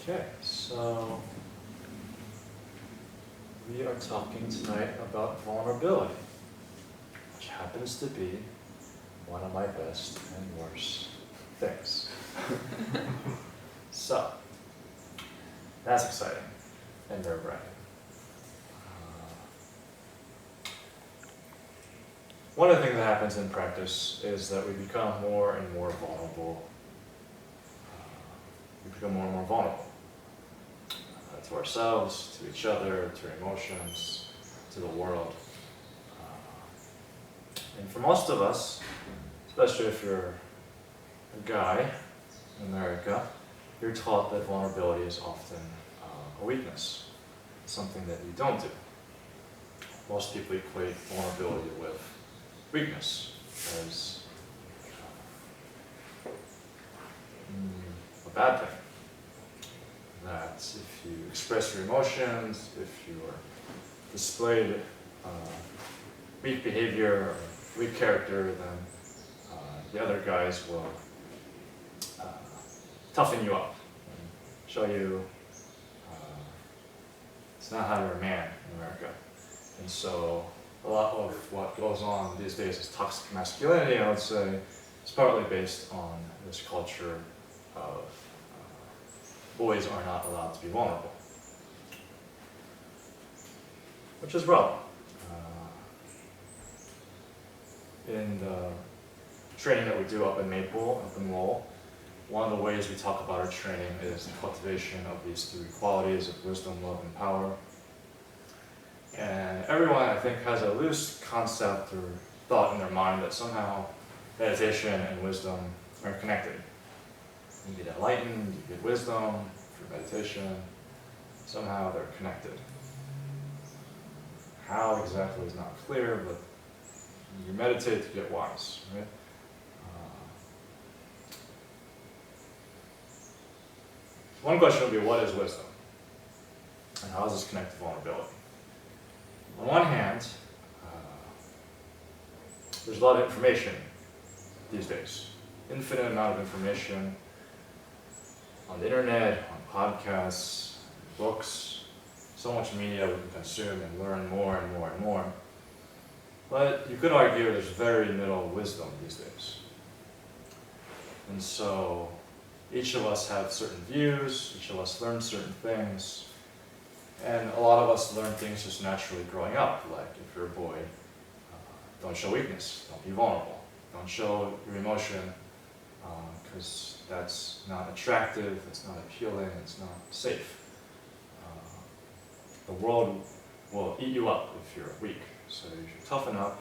Okay, so we are talking tonight about vulnerability, which happens to be one of my best and worst things. So, that's exciting and nerve-wracking. One of the things that happens in practice is that we become more and more vulnerable. We become more and more vulnerable to ourselves, to each other, to our emotions, to the world. And for most of us, especially if you're a guy in America, you're taught that vulnerability is often a weakness, something that you don't do. Most people equate vulnerability with weakness as a bad thing. That if you express your emotions, if you displayed weak behavior or weak character, then the other guys will toughen you up and show you it's not how you're a man in America. And so a lot of what goes on these days is toxic masculinity, I would say, is partly based on this culture of boys are not allowed to be vulnerable, which is wrong. In the training that we do up in Maple, up in Lowell, one of the ways we talk about our training is the cultivation of these three qualities of wisdom, love, and power. And everyone, I think, has a loose concept or thought in their mind that somehow meditation and wisdom are connected. You get enlightened, you get wisdom through meditation, somehow they're connected. How exactly is not clear, but you meditate to get wise, right? One question would be, what is wisdom? And how does this connect to vulnerability? On one hand, there's a lot of information these days. Infinite amount of information on the internet, on podcasts, books, so much media we can consume and learn more and more and more. But you could argue there's very little wisdom these days. And so each of us have certain views, each of us learn certain things, and a lot of us learn things just naturally growing up, like if you're a boy, don't show weakness, don't be vulnerable, don't show your emotion, because that's not attractive, it's not appealing, it's not safe. The world will eat you up if you're weak, so you should toughen up.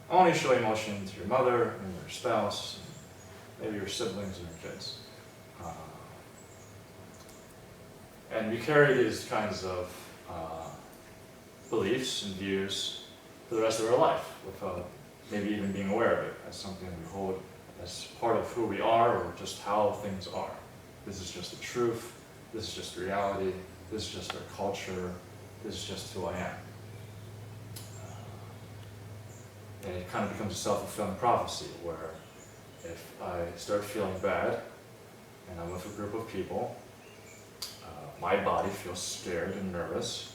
Only show emotion to your mother and your spouse, and maybe your siblings and your kids. And we carry these kinds of beliefs and views for the rest of our life without maybe even being aware of it as something we hold as part of who we are or just how things are. This is just the truth, this is just reality, this is just our culture, this is just who I am. And it kind of becomes a self-fulfilling prophecy where if I start feeling bad and I'm with a group of people, my body feels scared and nervous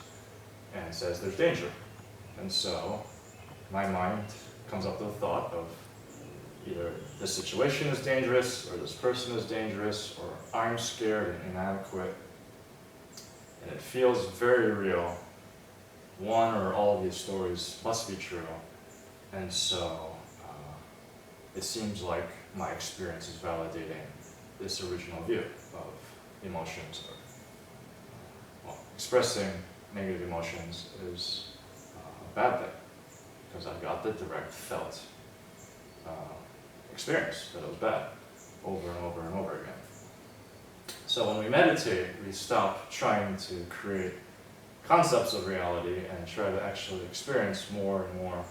and says there's danger. And so my mind comes up with the thought of either this situation is dangerous, or this person is dangerous, or I'm scared and inadequate. And it feels very real. One or all of these stories must be true. And so it seems like my experience is validating this original view of emotions. Expressing negative emotions is a bad thing, because I've got the direct felt experience that it was bad over and over and over again. So when we meditate, we stop trying to create concepts of reality and try to actually experience more and more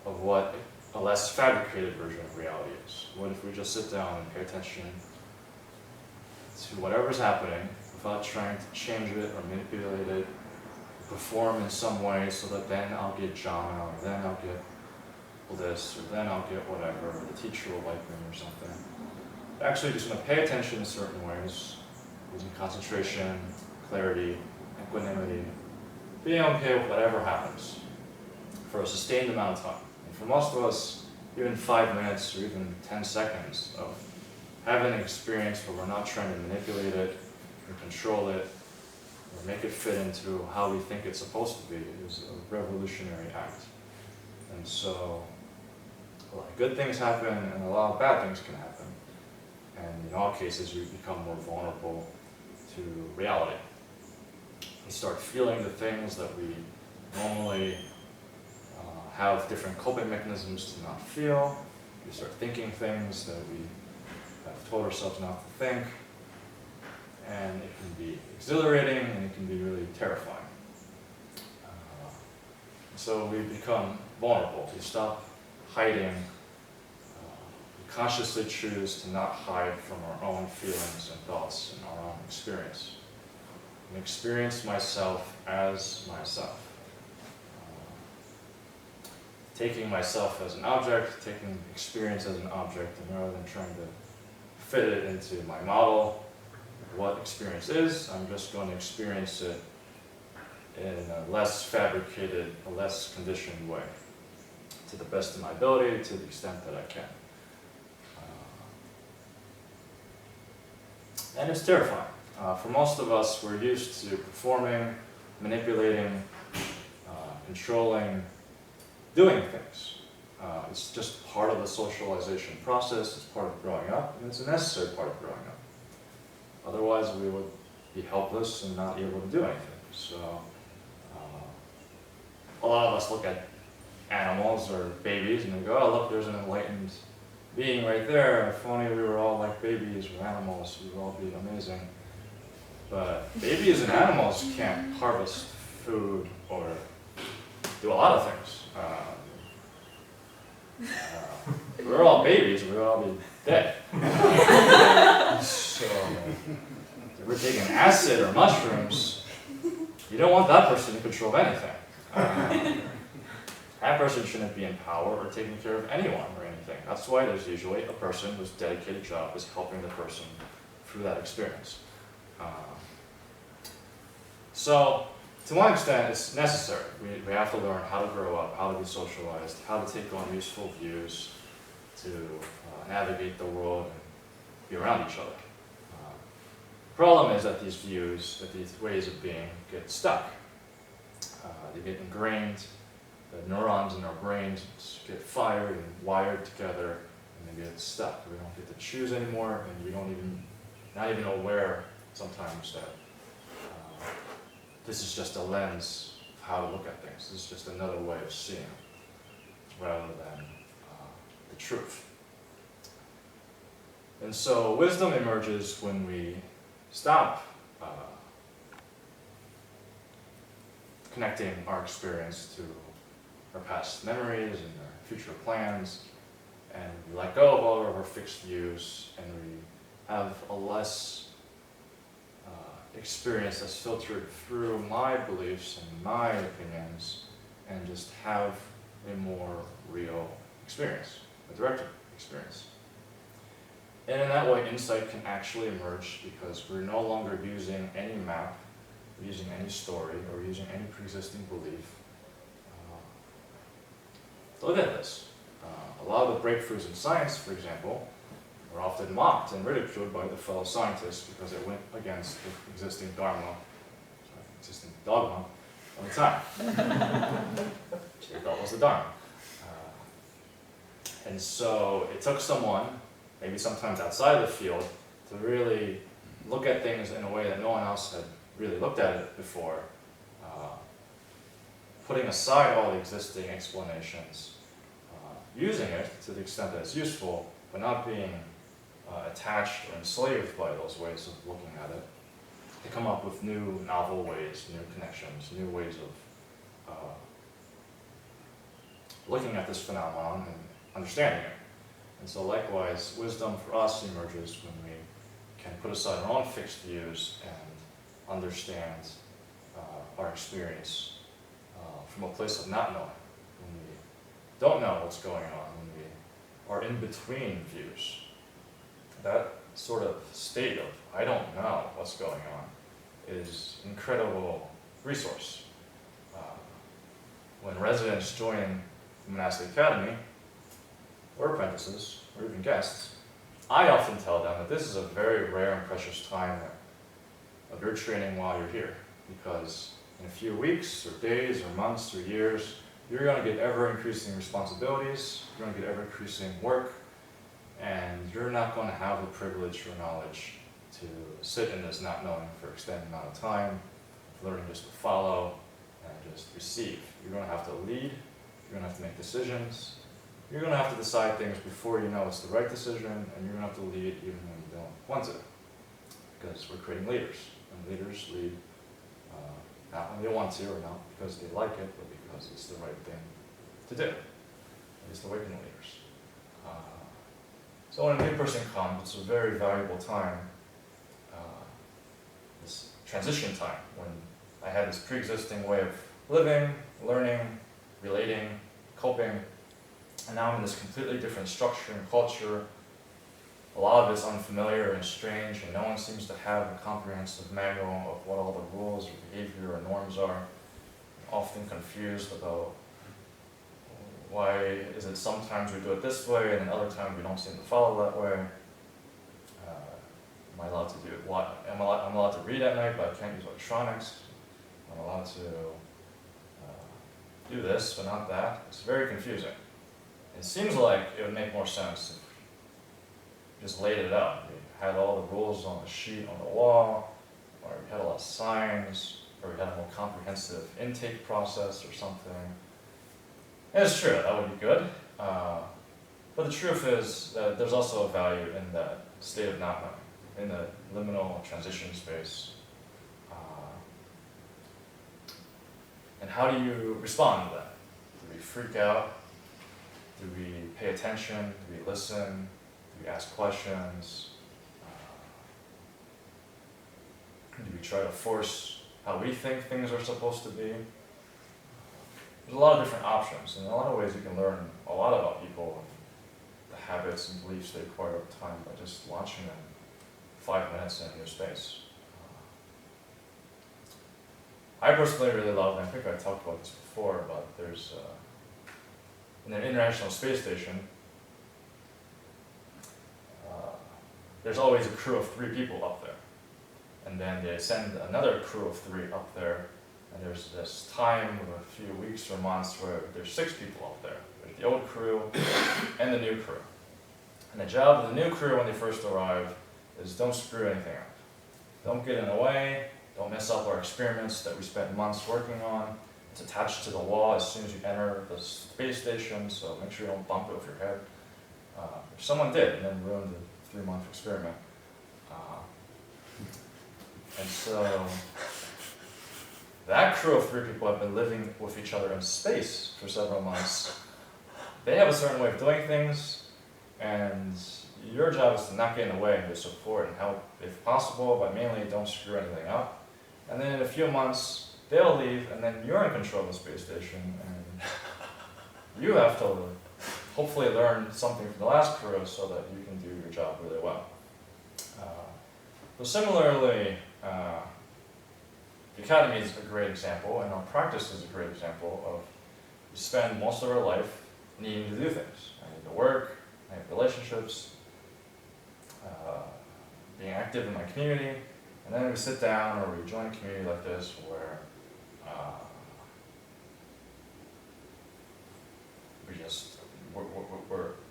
of what a less fabricated version of reality is. What if we just sit down and pay attention to whatever's happening without trying to change it or manipulate it, perform in some way so that then I'll get jhana, or then I'll get this, or then I'll get whatever, or the teacher will like me or something. Actually just going to pay attention in certain ways, using concentration, clarity, equanimity, being okay with whatever happens for a sustained amount of time. And for most of us, even 5 minutes or even 10 seconds of having an experience where we're not trying to manipulate it or control it or make it fit into how we think it's supposed to be is a revolutionary act. And so a lot of good things happen and a lot of bad things can happen. And in all cases, we become more vulnerable to reality. We start feeling the things that we normally have different coping mechanisms to not feel. We start thinking things that we have told ourselves not to think. And it can be exhilarating and it can be really terrifying. So we become vulnerable. We stop hiding. We consciously choose to not hide from our own feelings and thoughts and our own experience. And experience myself as myself. Taking myself as an object, taking experience as an object, and rather than trying to fit it into my model, what experience is, I'm just going to experience it in a less fabricated, a less conditioned way, to the best of my ability, to the extent that I can. And it's terrifying. For most of us, we're used to performing, manipulating, controlling, doing things. It's just part of the socialization process, it's part of growing up, and it's a necessary part of growing up. Otherwise, we would be helpless and not able to do anything. So, a lot of us look at animals or babies and we go, oh, look, there's an enlightened being right there. If only we were all like babies or animals, we would all be amazing. But babies and animals can't harvest food or do a lot of things. If we were all babies, we would all be dead. So, if we're taking acid or mushrooms, you don't want that person to control anything. That person shouldn't be in power or taking care of anyone or anything. That's why there's usually a person whose dedicated job is helping the person through that experience. So, to one extent, it's necessary. We have to learn how to grow up, how to be socialized, how to take on useful views, to navigate the world and be around each other. The problem is that these views, that these ways of being get stuck. They get ingrained, the neurons in our brains get fired and wired together, and they get stuck. We don't get to choose anymore, and we don't even, not even aware sometimes that this is just a lens of how to look at things. This is just another way of seeing rather than the truth. And so wisdom emerges when we stop connecting our experience to our past memories and our future plans, and we let go of all of our fixed views, and we have a less experience that's filtered through my beliefs and my opinions, and just have a more real experience, a direct experience. And in that way, insight can actually emerge because we're no longer using any map, using any story, or using any pre-existing belief. Look at this. A lot of the breakthroughs in science, for example, are often mocked and ridiculed by the fellow scientists because they went against the existing dogma of the time, which they thought was the dharma. And so it took someone, maybe sometimes outside of the field, to really look at things in a way that no one else had really looked at it before, putting aside all the existing explanations, using it to the extent that it's useful, but not being attached or enslaved by those ways of looking at it, to come up with new novel ways, new connections, new ways of looking at this phenomenon and understanding it. And so likewise, wisdom for us emerges when we can put aside our own fixed views and understand our experience from a place of not knowing, when we don't know what's going on, when we are in between views. That sort of state of, I don't know what's what's going on is an incredible resource. When residents join the Monastic Academy, or apprentices, or even guests, I often tell them that this is a very rare and precious time of your training while you're here, because in a few weeks, or days, or months, or years, you're going to get ever-increasing responsibilities, you're going to get ever-increasing work, and you're not going to have the privilege or knowledge to sit in this not knowing for an extended amount of time, learning just to follow and just receive. You're going to have to lead, you're going to have to make decisions, you're going to have to decide things before you know it's the right decision, and you're going to have to lead even when you don't want to. Because we're creating leaders, and leaders lead not when they want to or not because they like it, but because it's the right thing to do. It's the awakening leaders. So when a new person comes, it's a very valuable time, this transition time, when I had this pre-existing way of living, learning, relating, coping, and now I'm in this completely different structure and culture. A lot of it's unfamiliar and strange, and no one seems to have a comprehensive manual of what all the rules or behavior or norms are. I'm often confused about why is it sometimes we do it this way, and then other times we don't seem to follow that way. Am I allowed to do it? I'm allowed to read at night, but I can't use electronics. I'm allowed to do this, but not that. It's very confusing. It seems like it would make more sense if you just laid it out. You had all the rules on the sheet on the wall, or you had a lot of signs, or you had a more comprehensive intake process or something. And it's true, that would be good. But the truth is that there's also a value in that state of not knowing, in the liminal transition space. And how do you respond to that? Do we freak out? Do we pay attention? Do we listen? Do we ask questions? Do we try to force how we think things are supposed to be? There's a lot of different options, and in a lot of ways you can learn a lot about people and the habits and beliefs they acquire over time by just watching them 5 minutes in a new space. I personally really love, and I think I talked about this before, but there's in the International Space Station, there's always a crew of 3 people up there. And then they send another crew of 3 up there, and there's this time of a few weeks or months where there's 6 people up there. There's the old crew and the new crew. And the job of the new crew when they first arrive is don't screw anything up. Don't get in the way, don't mess up our experiments that we spent months working on. It's attached to the wall as soon as you enter the space station, so make sure you don't bump it with your head. If someone did, and then ruined the 3-month experiment. And so, that crew of 3 people have been living with each other in space for several months. They have a certain way of doing things, and your job is to not get in the way and to support and help if possible, but mainly don't screw anything up. And then in a few months, they'll leave, and then you're in control of the space station, and you have to hopefully learn something from the last crew so that you can do your job really well. So similarly, the Academy is a great example, and our practice is a great example of we spend most of our life needing to do things. I need to work, I have relationships, being active in my community, and then we sit down or we join a community like this where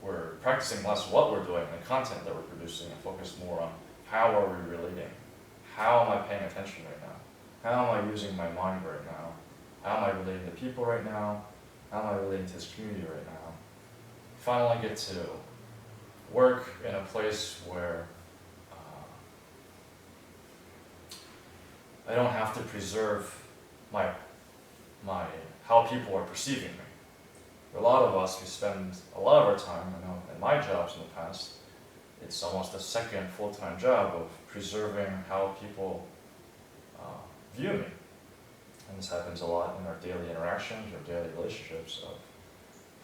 we're practicing less what we're doing and the content that we're producing and focus more on how are we relating, how am I paying attention right now, how am I using my mind right now, how am I relating to people right now, how am I relating to this community right now. Finally get to work in a place where I don't have to preserve my how people are perceiving me. For a lot of us, we spend a lot of our time, I know in my jobs in the past, it's almost a second full-time job of preserving how people view me. And this happens a lot in our daily interactions, our daily relationships.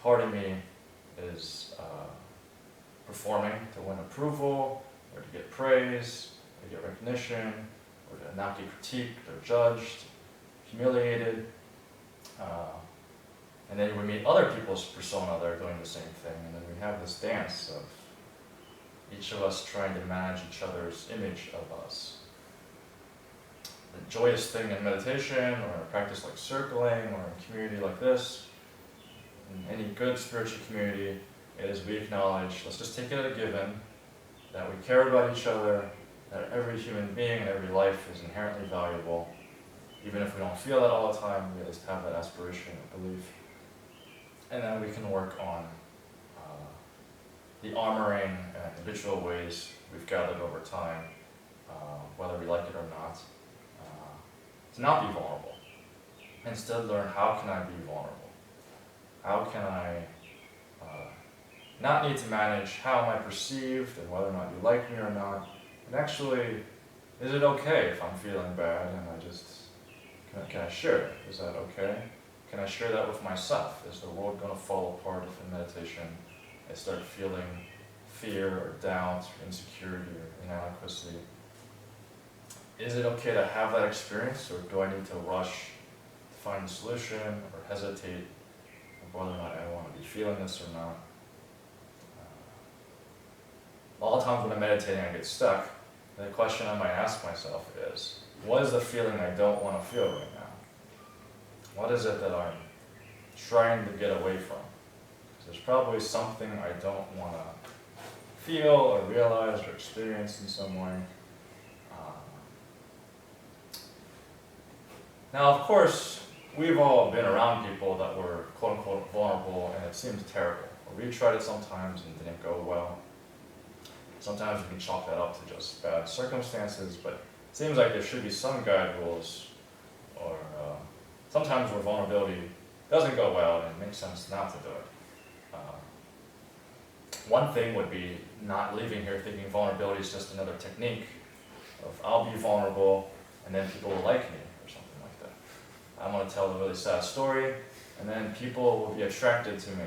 Part of me is performing to win approval, or to get praise, to get recognition, We're not get critiqued or judged, humiliated. And then we meet other people's persona that are doing the same thing, and then we have this dance of each of us trying to manage each other's image of us. The joyous thing in meditation, or a practice like circling, or a community like this, in any good spiritual community, is we acknowledge, let's just take it as a given, that we care about each other, that every human being and every life is inherently valuable. Even if we don't feel that all the time, we at least have that aspiration or belief. And then we can work on the armoring and habitual ways we've gathered over time, whether we like it or not, to not be vulnerable. Instead, learn, how can I be vulnerable? How can I not need to manage how am I perceived and whether or not you like me or not? And actually, is it okay if I'm feeling bad and I just, can I share it? Is that okay? Can I share that with myself? Is the world going to fall apart if in meditation I start feeling fear or doubt or insecurity or inadequacy? Is it okay to have that experience, or do I need to rush to find a solution or hesitate of whether or not I want to be feeling this or not? A lot of times when I'm meditating I get stuck. The question I might ask myself is, what is the feeling I don't want to feel right now? What is it that I'm trying to get away from? Because there's probably something I don't want to feel or realize or experience in some way. Now, of course, we've all been around people that were quote-unquote vulnerable, and it seems terrible. Or we tried it sometimes and didn't go well. Sometimes we can chalk that up to just bad circumstances, but it seems like there should be some guide rules, or sometimes where vulnerability doesn't go well and it makes sense not to do it. One thing would be not leaving here thinking vulnerability is just another technique of I'll be vulnerable and then people will like me or something like that. I'm going to tell a really sad story and then people will be attracted to me,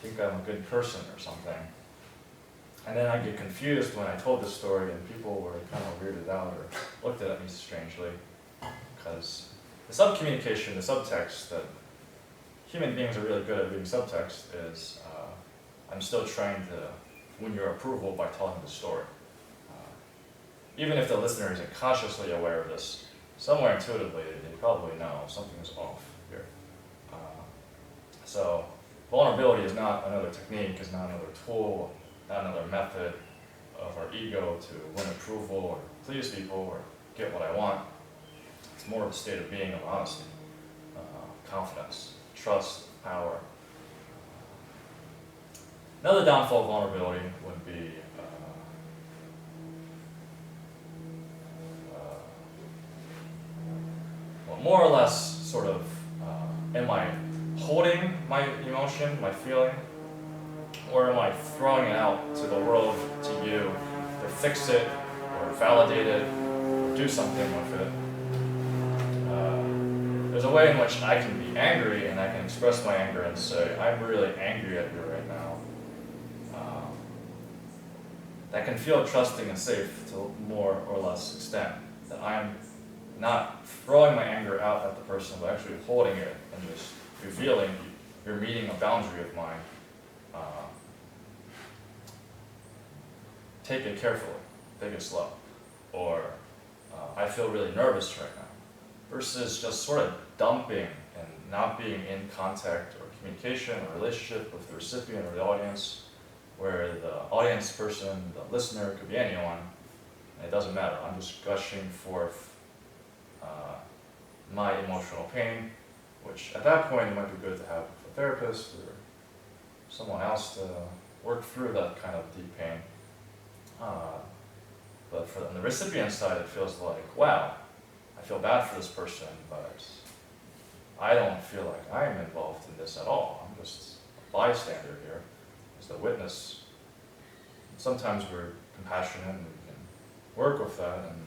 think I'm a good person or something. And then I get confused when I told this story and people were kind of weirded out or looked at me strangely, because the subcommunication, the subtext that human beings are really good at reading subtext is I'm still trying to win your approval by telling the story. Even if the listener isn't consciously aware of this, somewhere intuitively they probably know something's off here. So vulnerability is not another technique, is not another tool, not another method of our ego to win approval or please people or get what I want. It's more of a state of being, of honesty, confidence, trust, power. Another downfall of vulnerability would be well, more or less sort of, am I holding my emotion, my feeling, or am I throwing it out to the world, to you, to fix it, or validate it, or do something with it? There's a way in which I can be angry, and I can express my anger and say, I'm really angry at you right now. That can feel trusting and safe to more or less extent. That I'm not throwing my anger out at the person, but actually holding it and just revealing you're meeting a boundary of mine. Take it carefully, take it slow. Or I feel really nervous right now. Versus just sort of dumping and not being in contact or communication or relationship with the recipient or the audience, where the audience person, the listener, could be anyone, and it doesn't matter. I'm just gushing forth my emotional pain, which at that point it might be good to have a therapist or someone else to work through that kind of deep pain. But on the recipient side, it feels like, wow, I feel bad for this person, but I don't feel like I'm involved in this at all. I'm just a bystander here, as the witness. Sometimes we're compassionate and we can work with that, and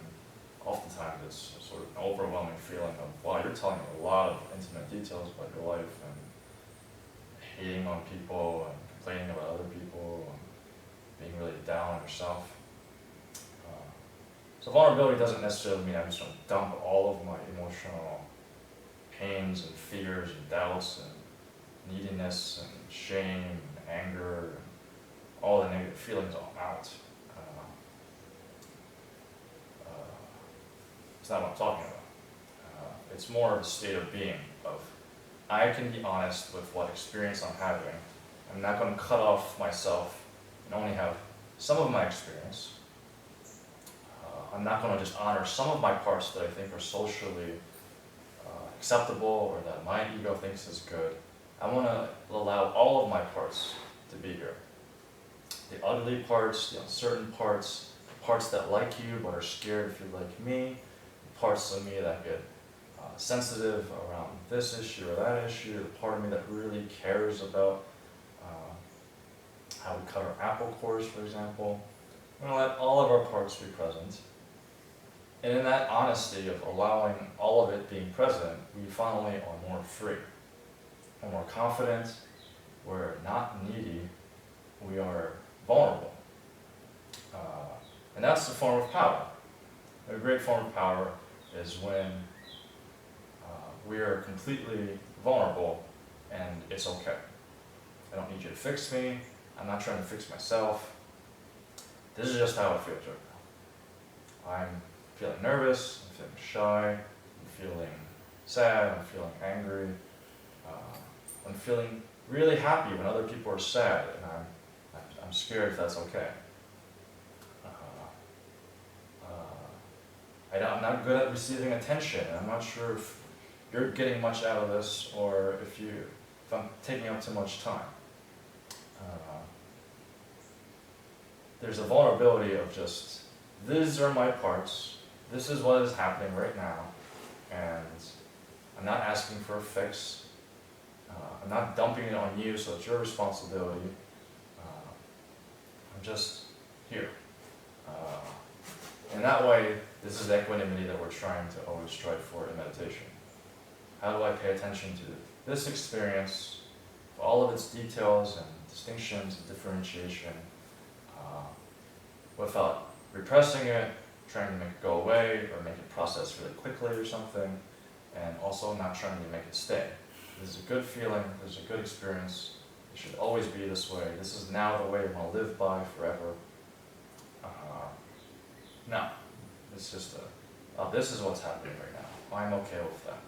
oftentimes it's sort of an overwhelming feeling of, wow, you're telling me a lot of intimate details about your life, and hating on people, and complaining about other people, and being really down on yourself. So vulnerability doesn't necessarily mean I'm just going to dump all of my emotional pains and fears and doubts and neediness and shame and anger and all the negative feelings all out. It's not what I'm talking about. It's more of a state of being, of I can be honest with what experience I'm having. I'm not going to cut off myself and only have some of my experience. I'm not going to just honor some of my parts that I think are socially acceptable or that my ego thinks is good. I want to allow all of my parts to be here. The ugly parts, the uncertain parts, the parts that like you but are scared if you're like me, the parts of me that get sensitive around this issue or that issue, the part of me that really cares about how we cut our apple cores, for example. We're going to let all of our parts be present. And in that honesty of allowing all of it being present, we finally are more free. We're more confident, we're not needy, we are vulnerable. And that's the form of power. A great form of power is when we are completely vulnerable and it's okay. I don't need you to fix me, I'm not trying to fix myself. This is just how it feels right now. I'm feeling nervous, I'm feeling shy, I'm feeling sad, I'm feeling angry. I'm feeling really happy when other people are sad, and I'm scared if that's okay. I'm not good at receiving attention, and I'm not sure if you're getting much out of this or if I'm taking up too much time. There's a vulnerability of just, these are my parts, this is what is happening right now, and I'm not asking for a fix. I'm not dumping it on you, so it's your responsibility. I'm just here. In that way, this is the equanimity that we're trying to always strive for in meditation. How do I pay attention to this experience, all of its details and distinctions and differentiation, without repressing it, trying to make it go away, or make it process really quickly or something, and also not trying to make it stay. This is a good feeling, this is a good experience, it should always be this way, this is now the way I want to live by forever. No, it's just this is what's happening right now, I'm okay with that.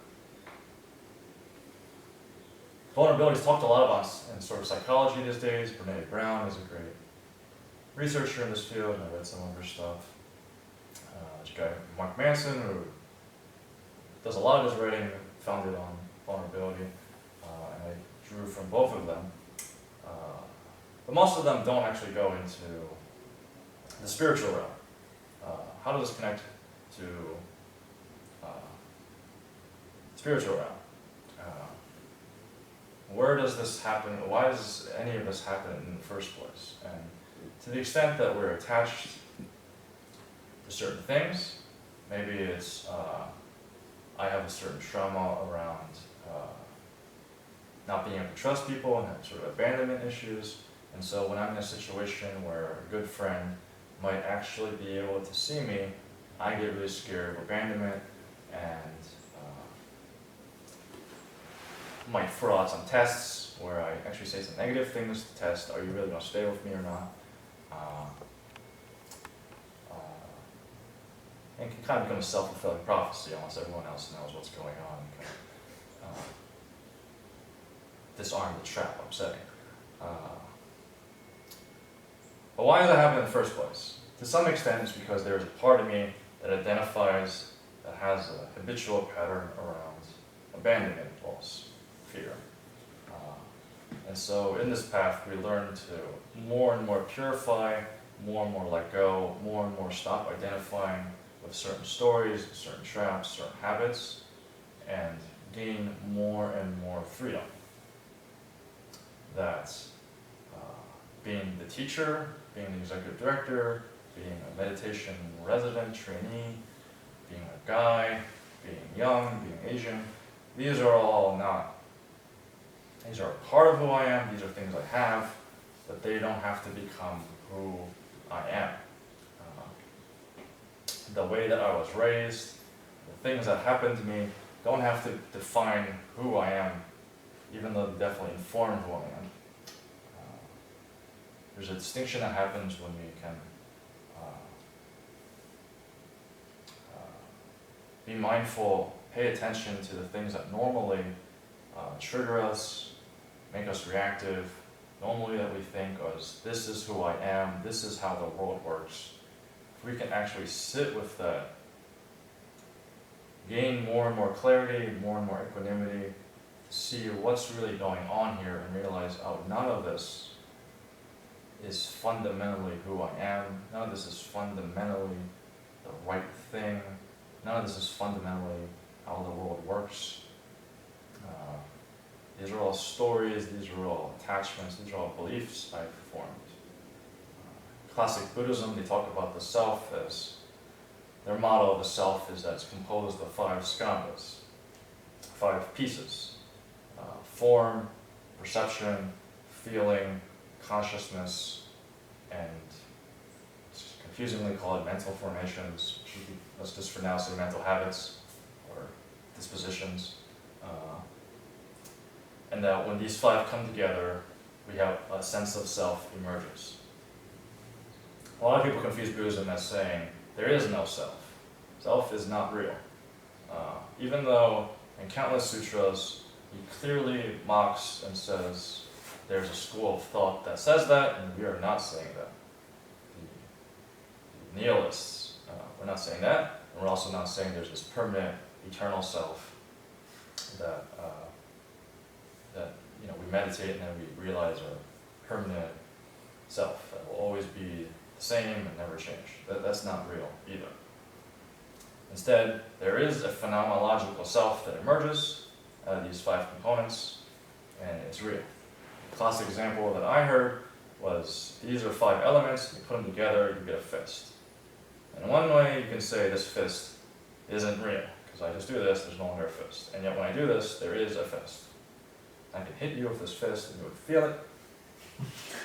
Vulnerability is talked a lot about in sort of psychology these days. Brene Brown is a great researcher in this field, and I read some of her stuff. There's a guy, Mark Manson, who does a lot of his writing founded on vulnerability, and I drew from both of them. But most of them don't actually go into the spiritual realm. How does this connect to spiritual realm? Where does this happen? Why does any of this happen in the first place? And to the extent that we're attached to certain things, maybe it's I have a certain trauma around not being able to trust people and have sort of abandonment issues. And so when I'm in a situation where a good friend might actually be able to see me, I get really scared of abandonment and might throw out some tests where I actually say some negative things to test, are you really going to stay with me or not? And it can kind of become a self-fulfilling prophecy unless everyone else knows what's going on. And kind of, disarm the trap I'm setting. But why does that happen in the first place? To some extent, it's because there's a part of me that identifies, that has a habitual pattern around abandonment, loss, fear. And so in this path, we learn to more and more purify, more and more let go, more and more stop identifying with certain stories, certain traps, certain habits, and gain more and more freedom. That's being the teacher, being the executive director, being a meditation resident, trainee, being a guy, being young, being Asian. These are all not, these are a part of who I am, these are things I have, but they don't have to become who I am. the way that I was raised, the things that happened to me, don't have to define who I am, even though they definitely inform who I am. There's a distinction that happens when we can be mindful, pay attention to the things that normally trigger us, make us reactive, normally that we think as this is who I am, this is how the world works. If we can actually sit with that, gain more and more clarity, more and more equanimity, see what's really going on here and realize, oh, none of this is fundamentally who I am, none of this is fundamentally the right thing, none of this is fundamentally how the world works. These are all stories, these are all attachments, these are all beliefs I've formed. Classic Buddhism, they talk about the self as, their model of the self is that it's composed of 5 skandhas, 5 pieces. Form, perception, feeling, consciousness, and it's confusingly called mental formations. Let's just for now say mental habits or dispositions. And that when these 5 come together, we have a sense of self emerges. A lot of people confuse Buddhism as saying there is no self. Self is not real. Even though in countless sutras, he clearly mocks and says there's a school of thought that says that, and we are not saying that. The nihilists, we're not saying that, and we're also not saying there's this permanent, eternal self that we meditate and then we realize our permanent self that will always be the same and never change. That's not real either. Instead, there is a phenomenological self that emerges out of these 5 components, and it's real. A classic example that I heard was, these are 5 elements, you put them together, you get a fist. And one way you can say this fist isn't real, because I just do this, there's no longer a fist. And yet when I do this, there is a fist. I can hit you with this fist and you would feel it.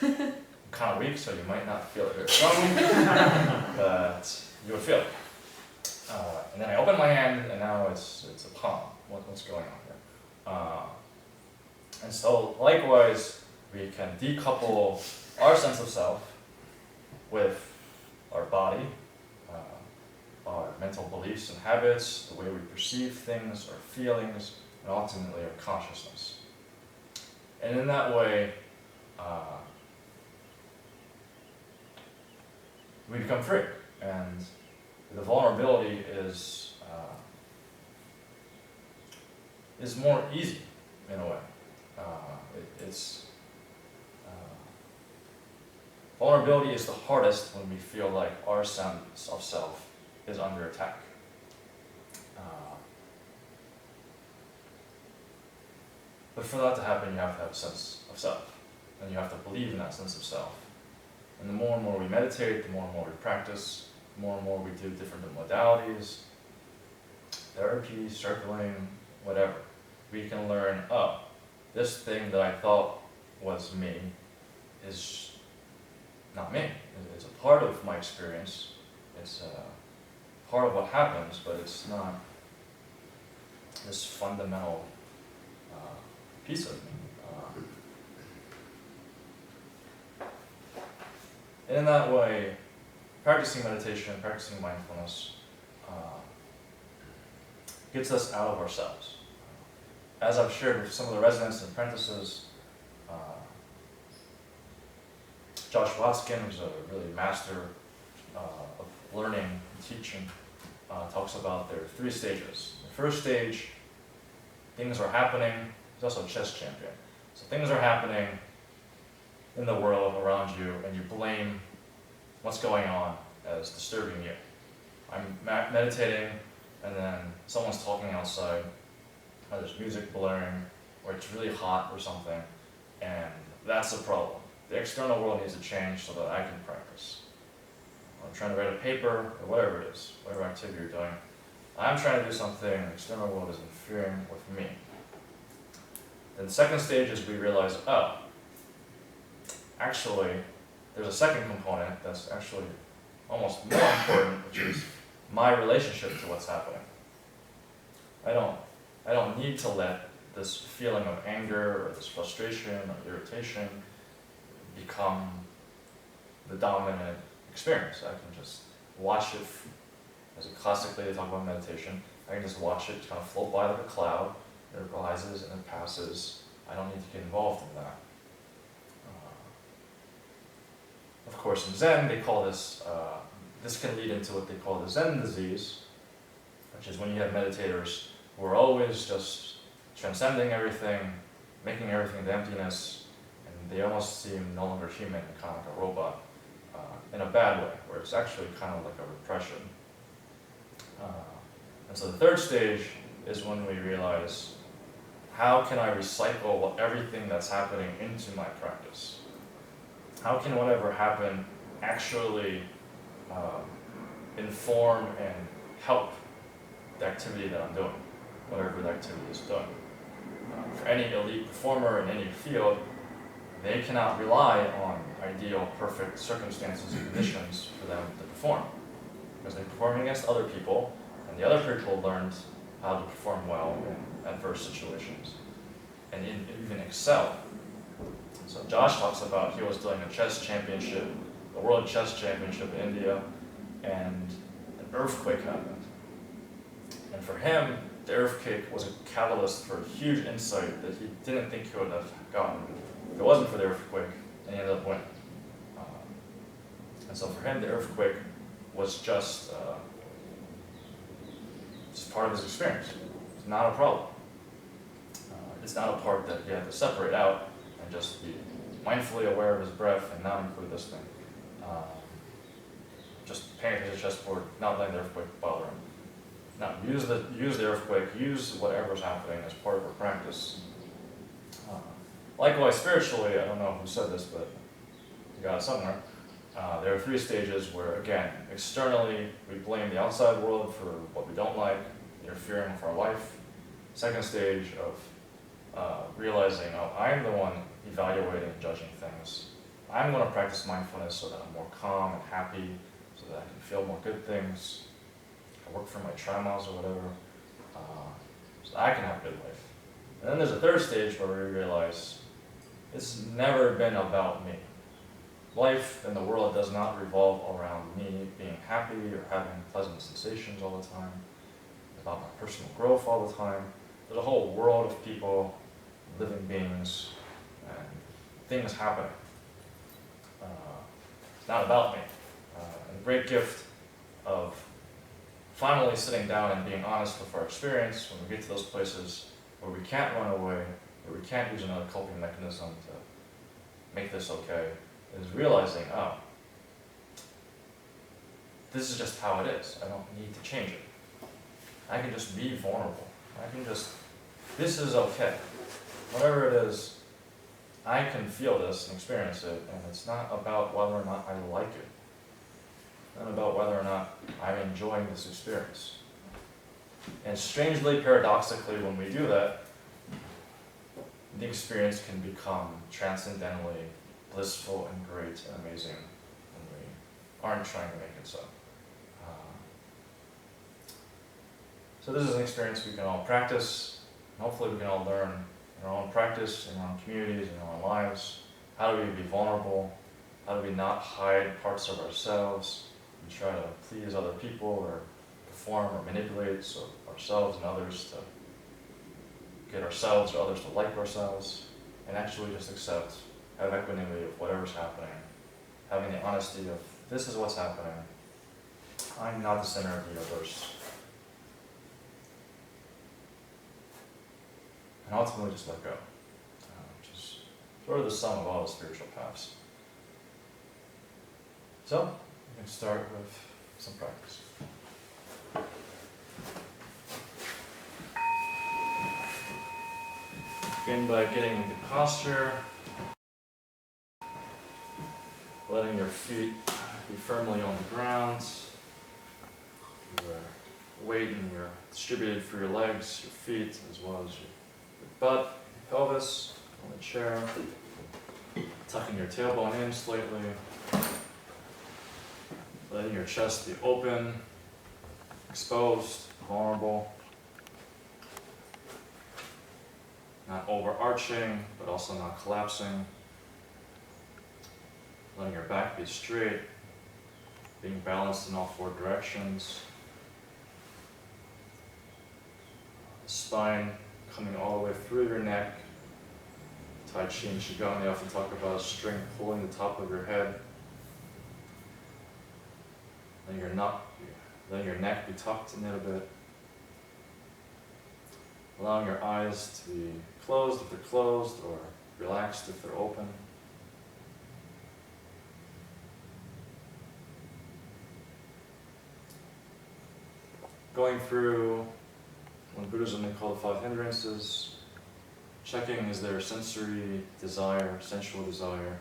I'm kind of weak, so you might not feel it very strongly, but you would feel it. And then I open my hand, and now it's a palm. What's going on here? And so, likewise, we can decouple our sense of self with our body, our mental beliefs and habits, the way we perceive things, our feelings, and ultimately our consciousness. And in that way, we become free. And the vulnerability is more easy in a way. Vulnerability is the hardest when we feel like our sense of self is under attack. But for that to happen, you have to have a sense of self, and you have to believe in that sense of self. And the more and more we meditate, the more and more we practice, the more and more we do different modalities, therapy, circling, whatever, we can learn, oh, this thing that I thought was me is not me. It's a part of my experience. It's a part of what happens, but it's not this fundamental piece of me. And in that way, practicing meditation, practicing mindfulness gets us out of ourselves. As I've shared with some of the residents and apprentices, Josh Watskin, who's a really master of learning and teaching, talks about there are 3 stages. The first stage, things are happening. He's also a chess champion. So things are happening in the world around you, and you blame what's going on as disturbing you. I'm meditating, and then someone's talking outside, or there's music blaring, or it's really hot or something, and that's the problem. The external world needs to change so that I can practice. I'm trying to write a paper, or whatever it is, whatever activity you're doing. I'm trying to do something, the external world is interfering with me. Then the second stage is we realize, oh, actually, there's a second component that's actually almost more important, which is my relationship to what's happening. I don't need to let this feeling of anger or this frustration or irritation become the dominant experience. I can just watch it, as classically they talk about meditation, I can just watch it kind of float by like a cloud. It rises and it passes. I don't need to get involved in that. Of course, in Zen, they call this, this can lead into what they call the Zen disease, which is when you have meditators who are always just transcending everything, making everything the emptiness, and they almost seem no longer human and kind of like a robot, in a bad way, where it's actually kind of like a repression. And so the third stage is when we realize, how can I recycle everything that's happening into my practice? How can whatever happened actually inform and help the activity that I'm doing, whatever the activity is doing? For any elite performer in any field, they cannot rely on ideal, perfect circumstances and conditions for them to perform, because they're performing against other people, and the other people learned how to perform well in adverse situations, and even excel. So Josh talks about he was doing a chess championship, the World Chess Championship in India, and an earthquake happened. And for him, the earthquake was a catalyst for a huge insight that he didn't think he would have gotten if it wasn't for the earthquake, and he ended up winning. And so for him, the earthquake was just part of his experience. It's not a problem. It's not a part that he had to separate out and just be mindfully aware of his breath and not include this thing. Just paying attention to the chessboard, not letting the earthquake bother him. Now, use the earthquake, use whatever's happening as part of our practice. Likewise, spiritually, I don't know who said this, but you got it somewhere. There are 3 stages where, again, externally, we blame the outside world for what we don't like, interfering with our life. Second stage of realizing, oh, I'm the one evaluating and judging things. I'm going to practice mindfulness so that I'm more calm and happy, so that I can feel more good things. I work for my trials or whatever, so that I can have a good life. And then there's a third stage where we realize it's never been about me. Life and the world does not revolve around me being happy or having pleasant sensations all the time, about my personal growth all the time. There's a whole world of people, living beings, and things happening. It's not about me. And the great gift of finally sitting down and being honest with our experience when we get to those places where we can't run away, where we can't use another coping mechanism to make this okay, is realizing, oh, this is just how it is. I don't need to change it. I can just be vulnerable. This is okay. Whatever it is, I can feel this and experience it, and it's not about whether or not I like it. It's not about whether or not I'm enjoying this experience. And strangely, paradoxically, when we do that, the experience can become transcendentally blissful and great and amazing when we aren't trying to make it so. So this is an experience we can all practice, and hopefully we can all learn in our own practice, in our own communities, in our own lives. How do we be vulnerable? How do we not hide parts of ourselves and try to please other people or perform or manipulate ourselves and others to get ourselves or others to like ourselves, and actually just accept, have equanimity of whatever's happening, having the honesty of, this is what's happening. I'm not the center of the universe. And ultimately just let go, which is sort of the sum of all the spiritual paths. So, we can start with some practice. Begin by getting into posture, letting your feet be firmly on the ground, your weight and your distributed for your legs, your feet, as well as your butt, your pelvis on the chair, tucking your tailbone in slightly, letting your chest be open, exposed, vulnerable, not overarching, but also not collapsing, letting your back be straight, being balanced in all four directions, spine coming all the way through your neck. Tai Chi and Qigong, they often talk about a string pulling the top of your head. Letting your neck be tucked in a little bit. Allowing your eyes to be closed if they're closed, or relaxed if they're open. Going through, in Buddhism they call the 5 hindrances, checking is there sensory desire, sensual desire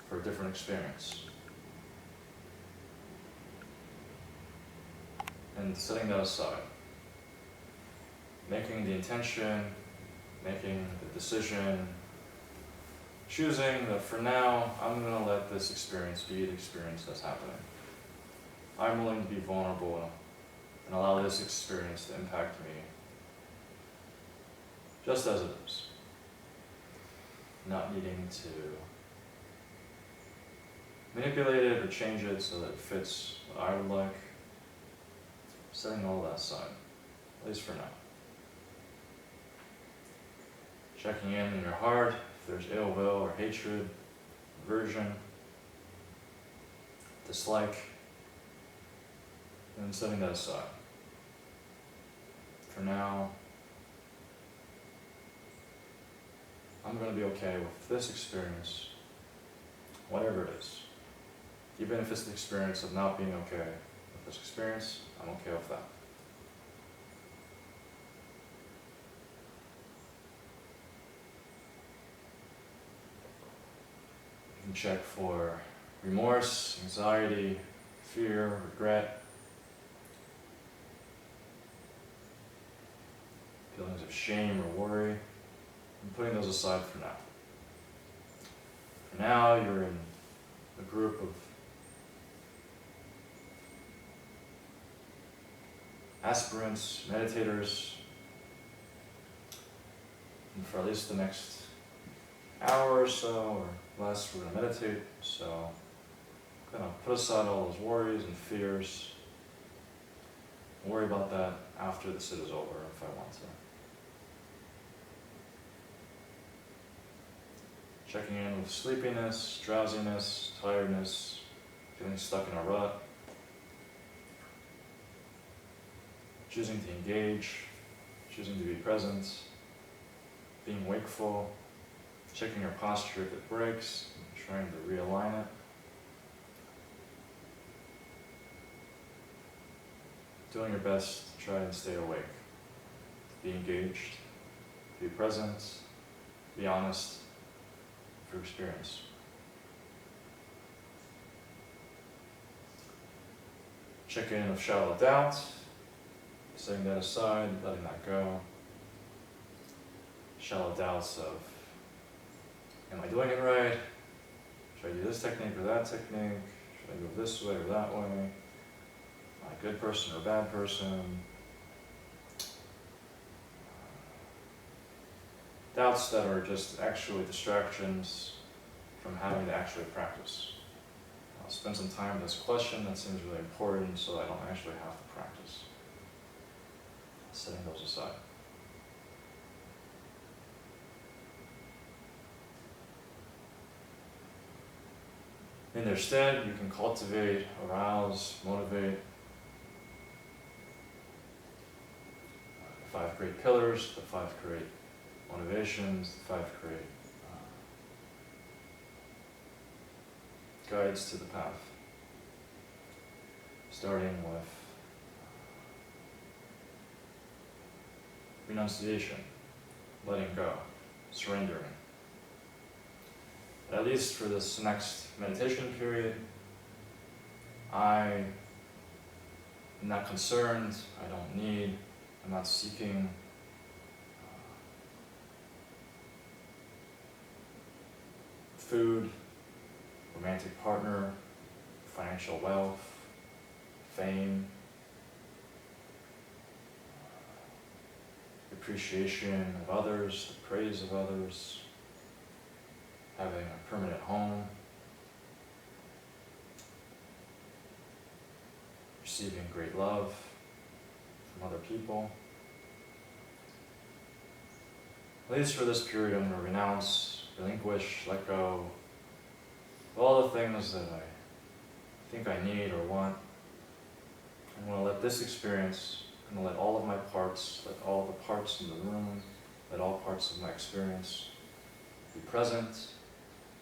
for a different experience. And setting that aside. Making the intention, making the decision, choosing that for now, I'm going to let this experience be the experience that's happening. I'm willing to be vulnerable and allow this experience to impact me just as it is. Not needing to manipulate it or change it so that it fits what I would like. Setting all that aside, at least for now. Checking in your heart if there's ill will or hatred, aversion, dislike, and setting that aside. For now, I'm going to be okay with this experience, whatever it is. Even if it's the experience of not being okay with this experience, I'm okay with that. You can check for remorse, anxiety, fear, regret, feelings of shame or worry. I'm putting those aside for now. For now, you're in a group of aspirants, meditators, and for at least the next hour or so, or less, we're going to meditate. So I'm going to put aside all those worries and fears. I'll worry about that after the sit is over, if I want to. Checking in with sleepiness, drowsiness, tiredness, feeling stuck in a rut. Choosing to engage, choosing to be present, being wakeful, checking your posture if it breaks, trying to realign it. Doing your best to try and stay awake, be engaged, be present, be honest with your experience. Check in of shallow doubt, setting that aside, letting that go. Shallow doubts of, am I doing it right? Should I do this technique or that technique? Should I move this way or that way? Am I a good person or a bad person? Doubts that are just actually distractions from having to actually practice. I'll spend some time with this question that seems really important so I don't actually have to practice. Setting those aside. In their stead, you can cultivate, arouse, motivate. The 5 great pillars, the 5 great motivations, the 5 great guides to the path. Starting with renunciation, letting go, surrendering. At least for this next meditation period, I am not concerned, I don't need, I'm not seeking food, romantic partner, financial wealth, fame, appreciation of others, the praise of others, having a permanent home, receiving great love from other people. At least for this period, I'm going to renounce, relinquish, let go of all the things that I think I need or want. I'm going to let this experience, I'm going to let all of my parts, let all the parts in the room, let all parts of my experience be present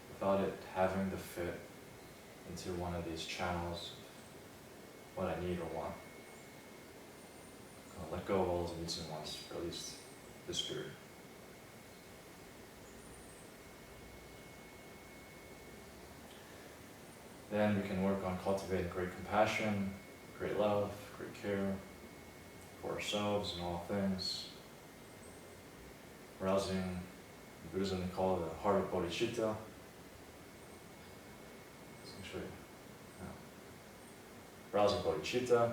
without it having to fit into one of these channels of what I need or want. I'm going to let go of all those needs and wants for at least this period. Then we can work on cultivating great compassion, great love, great care for ourselves and all things. Arousing, in Buddhism they call it the heart of bodhicitta. Actually, arousing bodhicitta.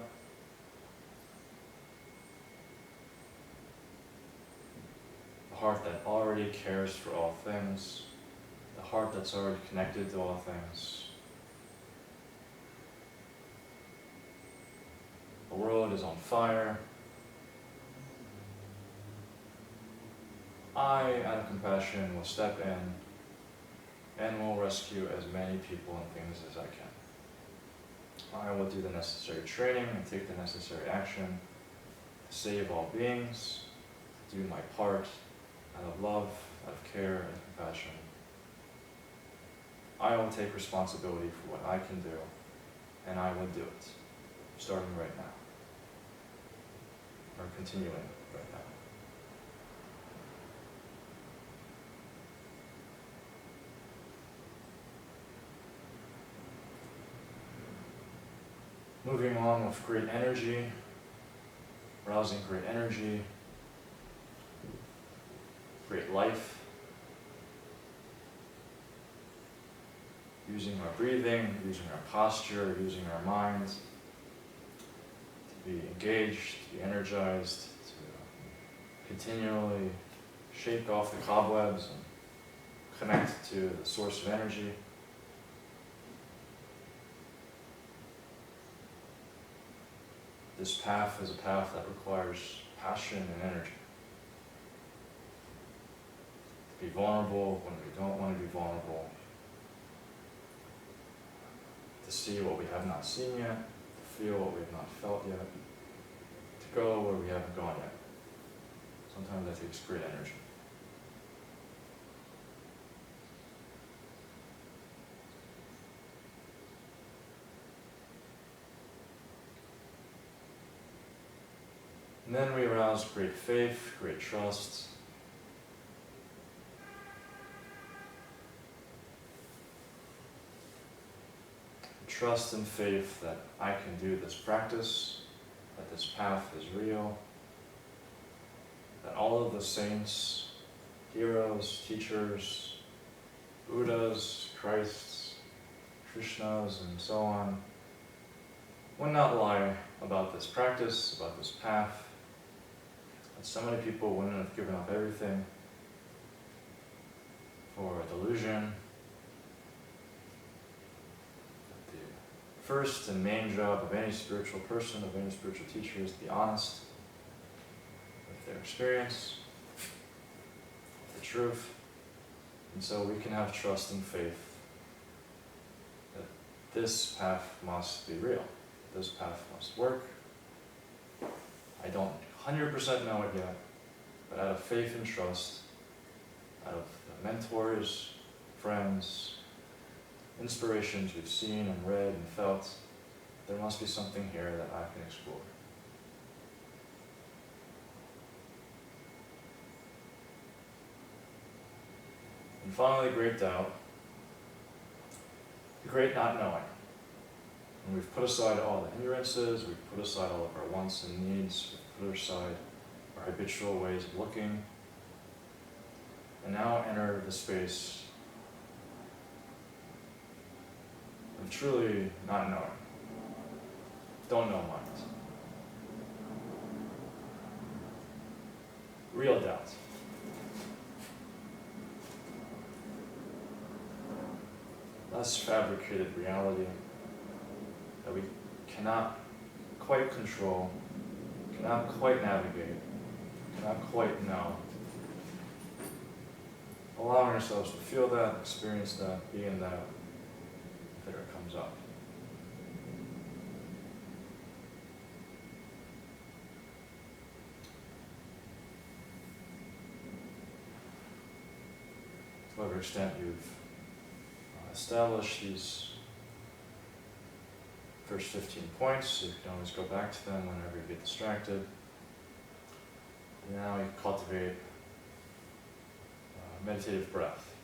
The heart that already cares for all things. The heart that's already connected to all things. The world is on fire. I, out of compassion, will step in and will rescue as many people and things as I can. I will do the necessary training and take the necessary action to save all beings, to do my part out of love, out of care and compassion. I will take responsibility for what I can do, and I will do it, starting right now. Or continuing right now. Moving on with great energy, arousing great energy, great life, using our breathing, using our posture, using our minds, be engaged, to be energized, to continually shake off the cobwebs and connect to the source of energy. This path is a path that requires passion and energy. To be vulnerable when we don't want to be vulnerable. To see what we have not seen yet. Feel what we have not felt yet, to go where we haven't gone yet. Sometimes that takes great energy. And then we arouse great faith, great trust. Trust and faith that I can do this practice, that this path is real, that all of the saints, heroes, teachers, Buddhas, Christs, Krishnas, and so on, would not lie about this practice, about this path, that so many people wouldn't have given up everything for a delusion. First and main job of any spiritual person, of any spiritual teacher, is to be honest with their experience, with the truth, and so we can have trust and faith that this path must be real, this path must work. I don't 100% know it yet, but out of faith and trust, out of the mentors, friends, inspirations we've seen and read and felt, there must be something here that I can explore. And finally, great doubt, the great not knowing. And we've put aside all the hindrances, we've put aside all of our wants and needs, we've put aside our habitual ways of looking, and now enter the space of truly not knowing. Don't know mind. real doubt. Less fabricated reality that we cannot quite control, cannot quite navigate, cannot quite know. Allowing ourselves to feel that, experience that, be in that, if it comes up. To whatever extent you've established these first 15 points, you can always go back to them whenever you get distracted. Now you cultivate meditative breath.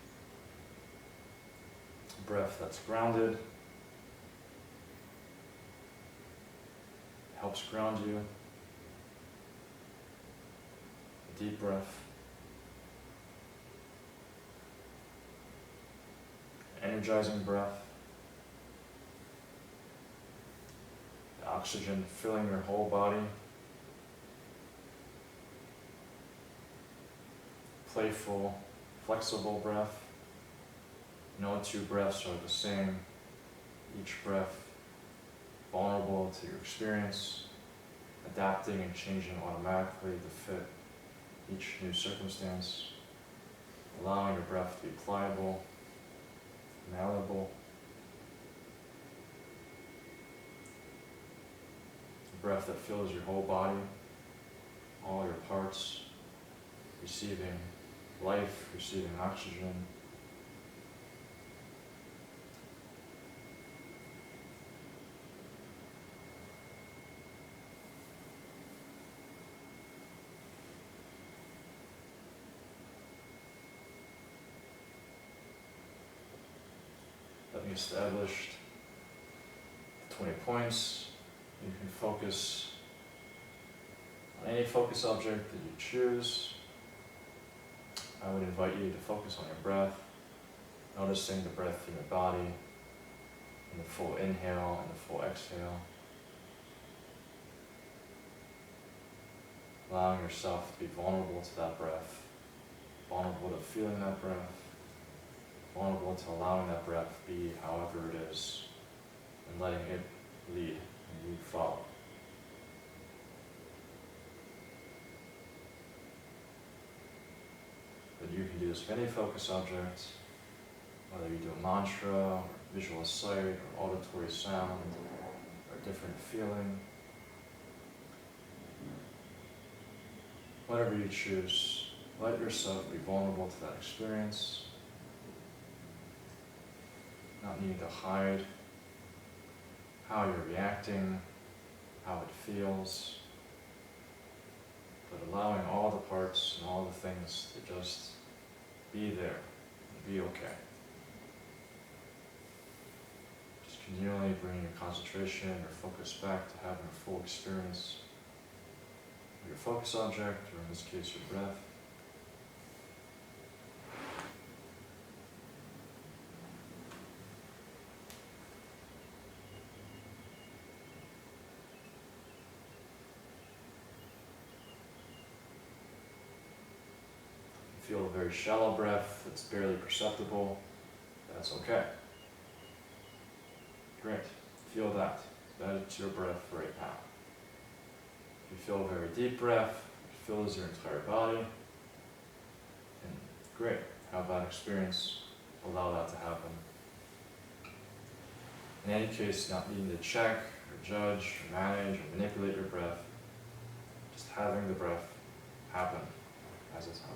Breath that's grounded, helps ground you. A deep breath. Energizing breath. The oxygen filling your whole body. Playful, flexible breath. No two breaths are the same. Each breath vulnerable to your experience, adapting and changing automatically to fit each new circumstance, allowing your breath to be pliable, malleable. A breath that fills your whole body, all your parts, receiving life, receiving oxygen. Having established 20 points, you can focus on any focus object that you choose. I would invite you to focus on your breath, noticing the breath in your body, in the full inhale and the full exhale. Allowing yourself to be vulnerable to that breath, vulnerable to feeling that breath, vulnerable to allowing that breath be however it is, and letting it lead and you follow. But you can do this with any focus object, whether you do a mantra, or visual sight, or auditory sound, or a different feeling. Whatever you choose, let yourself be vulnerable to that experience. Not needing to hide how you're reacting, how it feels, but allowing all the parts and all the things to just be there and be okay. Just continually bringing your concentration or focus back to having a full experience of your focus object, or in this case your breath. Feel a very shallow breath that's barely perceptible, that's okay. Great, feel that. That is your breath right now. If you feel a very deep breath, it fills your entire body, and great, have that experience, allow that to happen. In any case, not needing to check, or judge, or manage, or manipulate your breath, just having the breath happen as it's happening.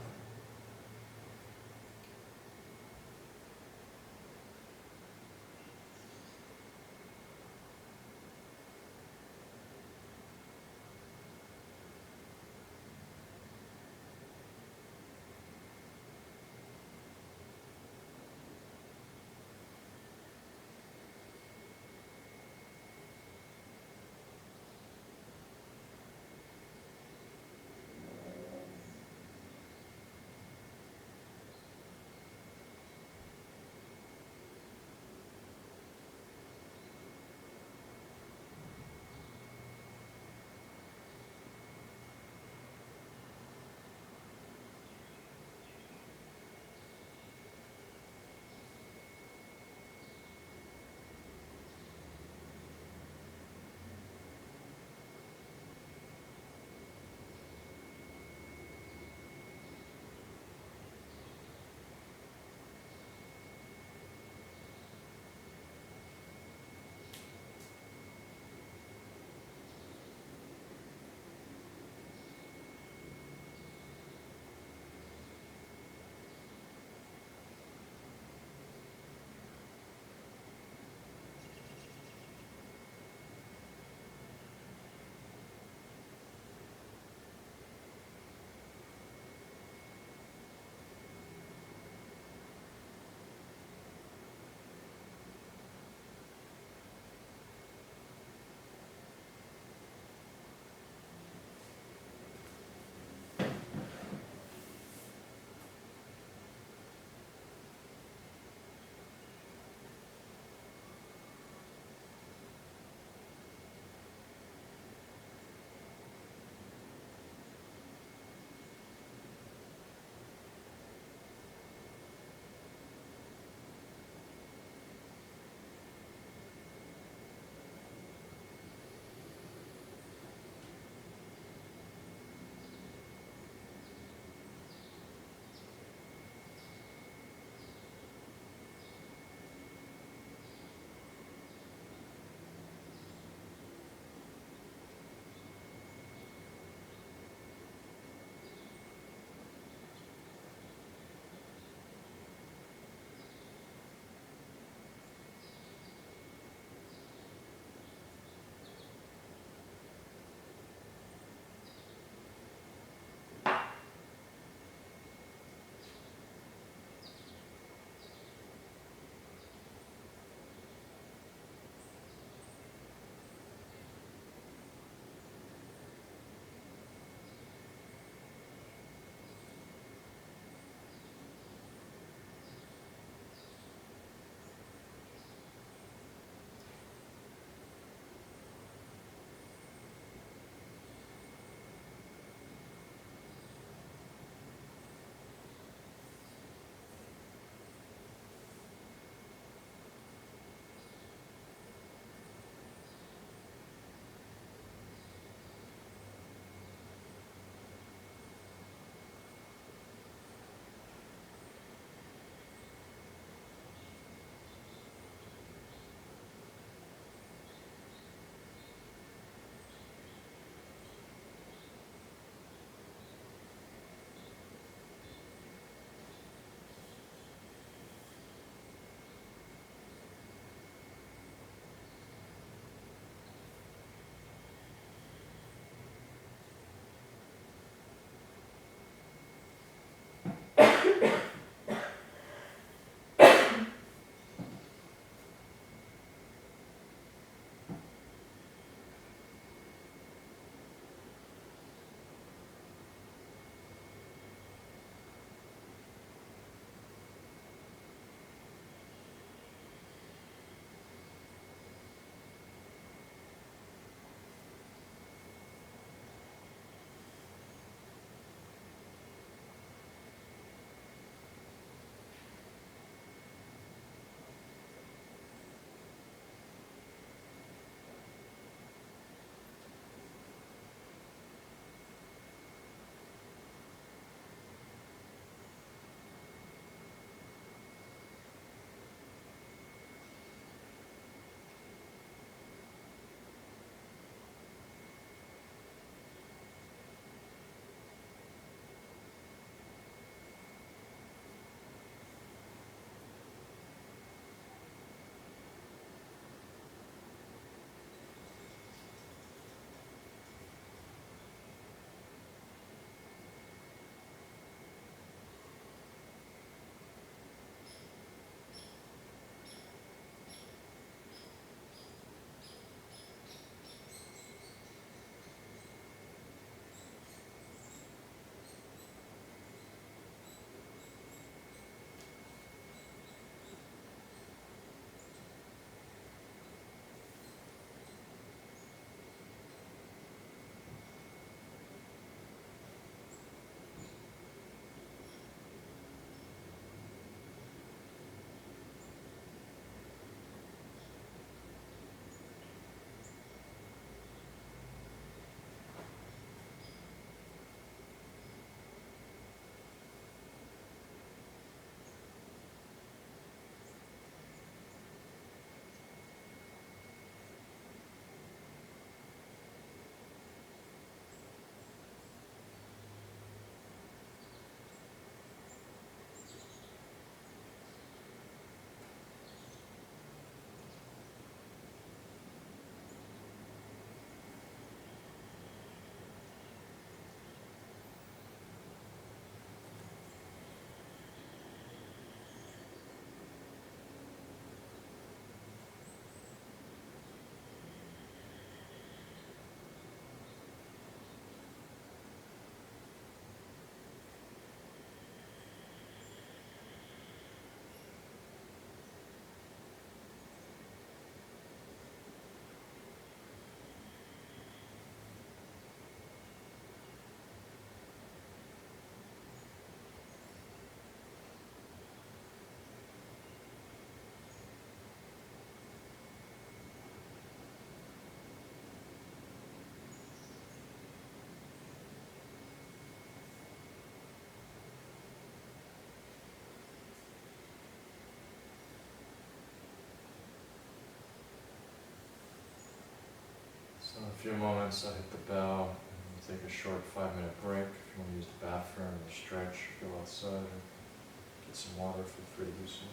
few moments, I hit the bell, and we'll take a short 5-minute break. If you want to use the bathroom or stretch, go outside or get some water, feel free to do so.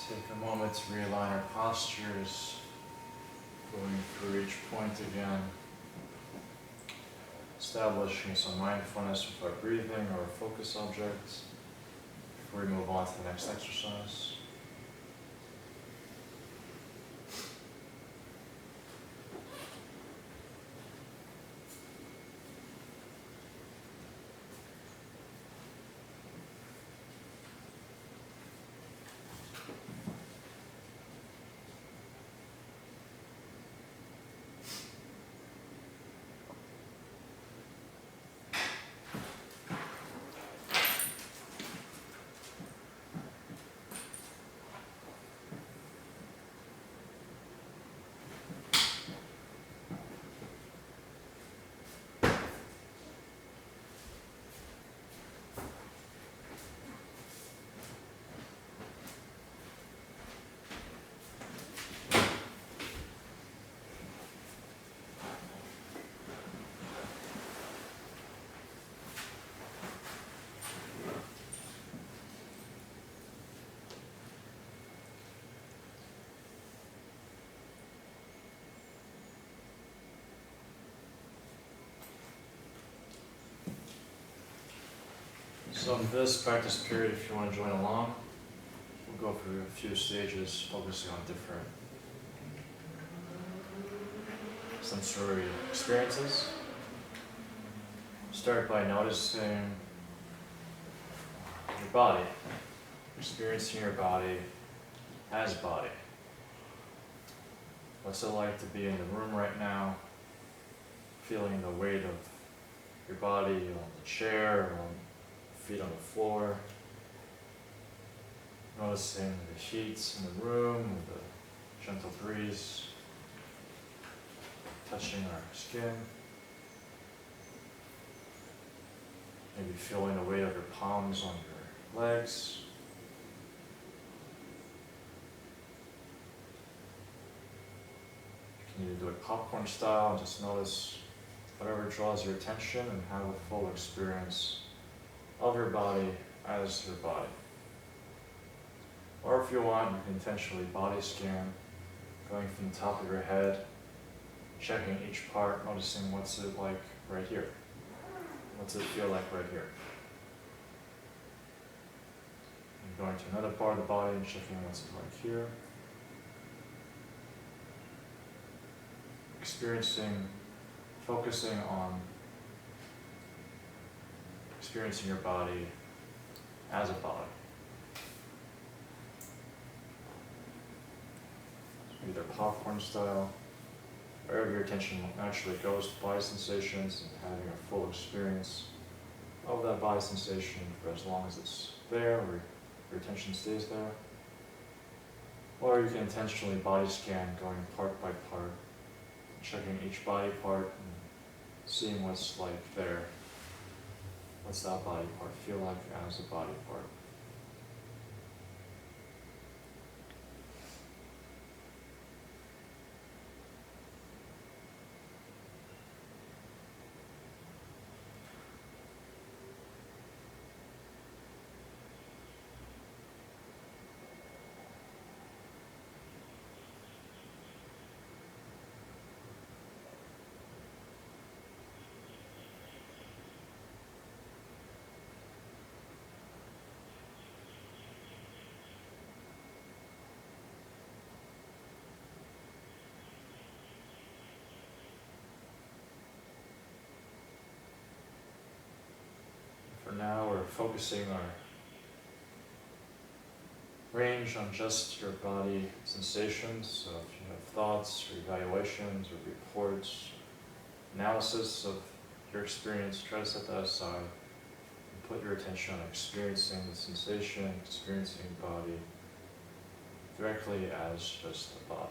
Take a moment to realign our postures, going through each point again, establishing some mindfulness with our breathing or focus objects before we move on to the next exercise. So in this practice period, if you want to join along, we'll go through a few stages focusing on different sensory experiences. Start by noticing your body, experiencing your body as body. What's it like to be in the room right now, feeling the weight of your body on the chair, on feet on the floor, noticing the heat in the room, the gentle breeze touching our skin, maybe feeling the weight of your palms on your legs. You can either do it popcorn style and just notice whatever draws your attention and have a full experience of your body as your body. Or if you want, you can intentionally body scan, going from the top of your head, checking each part, noticing what's it like right here. What's it feel like right here? And going to another part of the body and checking what's it like here. Experiencing, focusing on experiencing your body as a body. Either popcorn style, wherever your attention naturally goes to body sensations and having a full experience of that body sensation for as long as it's there or your attention stays there. Or you can intentionally body scan, going part by part, checking each body part and seeing what's like there. What's that body part feel like as a body part? For now, we're focusing our range on just your body sensations. So if you have thoughts or evaluations or reports, analysis of your experience, try to set that aside and put your attention on experiencing the sensation, experiencing the body directly as just the body.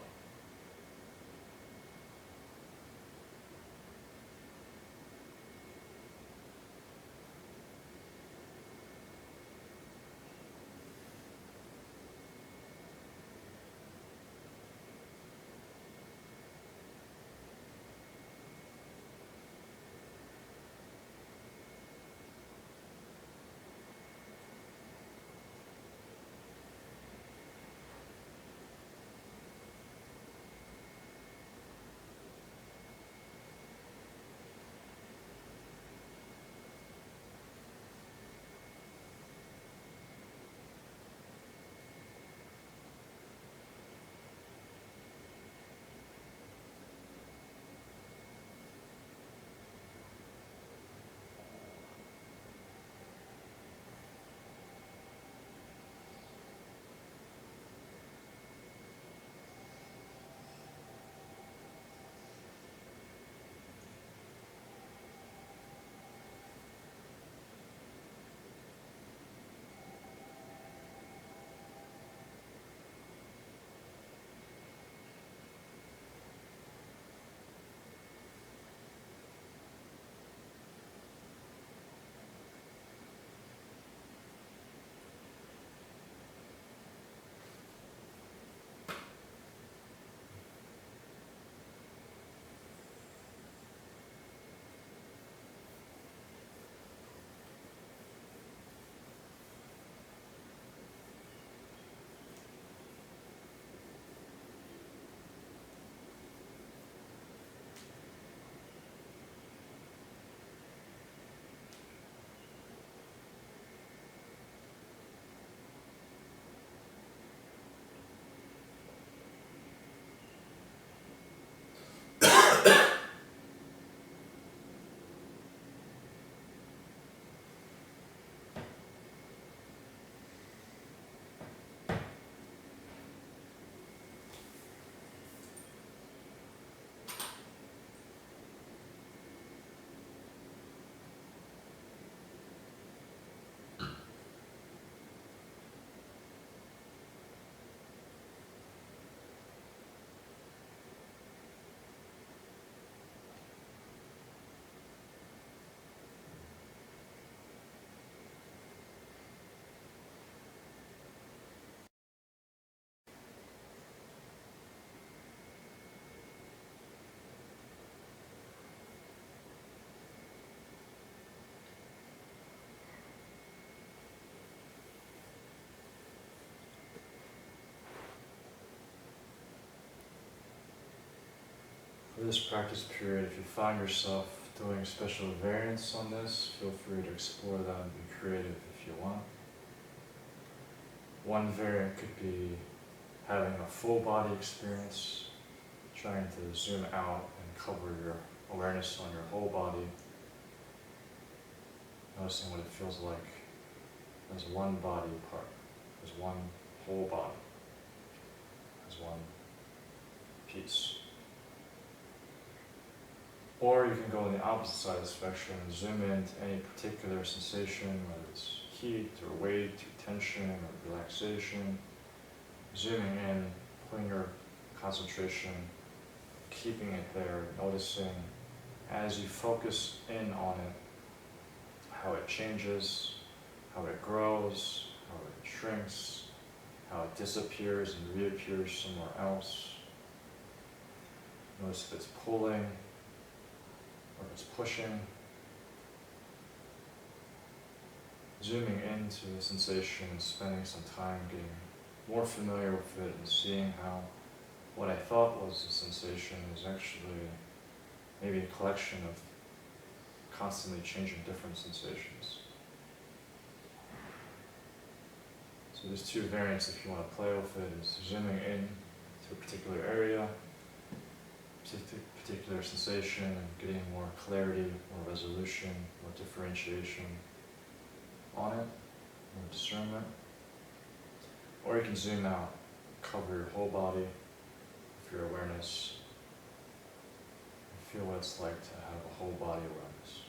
For this practice period, if you find yourself doing special variants on this, feel free to explore that and be creative if you want. One variant could be having a full body experience, trying to zoom out and cover your awareness on your whole body, noticing what it feels like as one body part, as one whole body, as one piece. Or you can go on the opposite side of the spectrum and zoom into any particular sensation, whether it's heat or weight or tension or relaxation. Zooming in, putting your concentration, keeping it there, noticing as you focus in on it, how it changes, how it grows, how it shrinks, how it disappears and reappears somewhere else. Notice if it's pulling or if it's pushing. Zooming into the sensation and spending some time getting more familiar with it and seeing how what I thought was a sensation is actually maybe a collection of constantly changing different sensations. So there's two variants if you want to play with it, is zooming in to a particular area, particular sensation, and getting more clarity, more resolution, more differentiation on it, more discernment. Or you can zoom out, cover your whole body with your awareness, and feel what it's like to have a whole body awareness.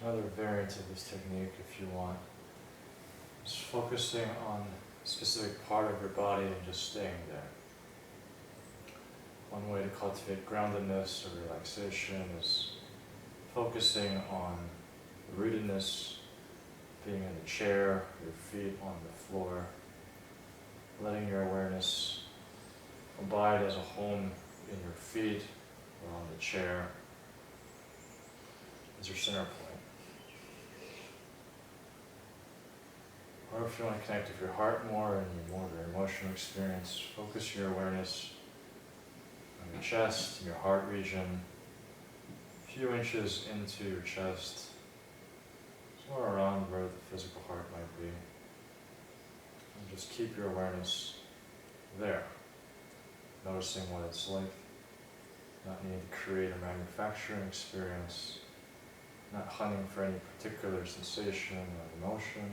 Another variant of this technique, if you want, is focusing on a specific part of your body and just staying there. One way to cultivate groundedness or relaxation is focusing on rootedness, being in the chair, your feet on the floor, letting your awareness abide as a home in your feet or on the chair as your center point. Or if you want to connect with your heart more and more of your emotional experience, focus your awareness on your chest and your heart region, a few inches into your chest, somewhere around where the physical heart might be. And just keep your awareness there, noticing what it's like, not needing to create a manufacturing experience, not hunting for any particular sensation or emotion,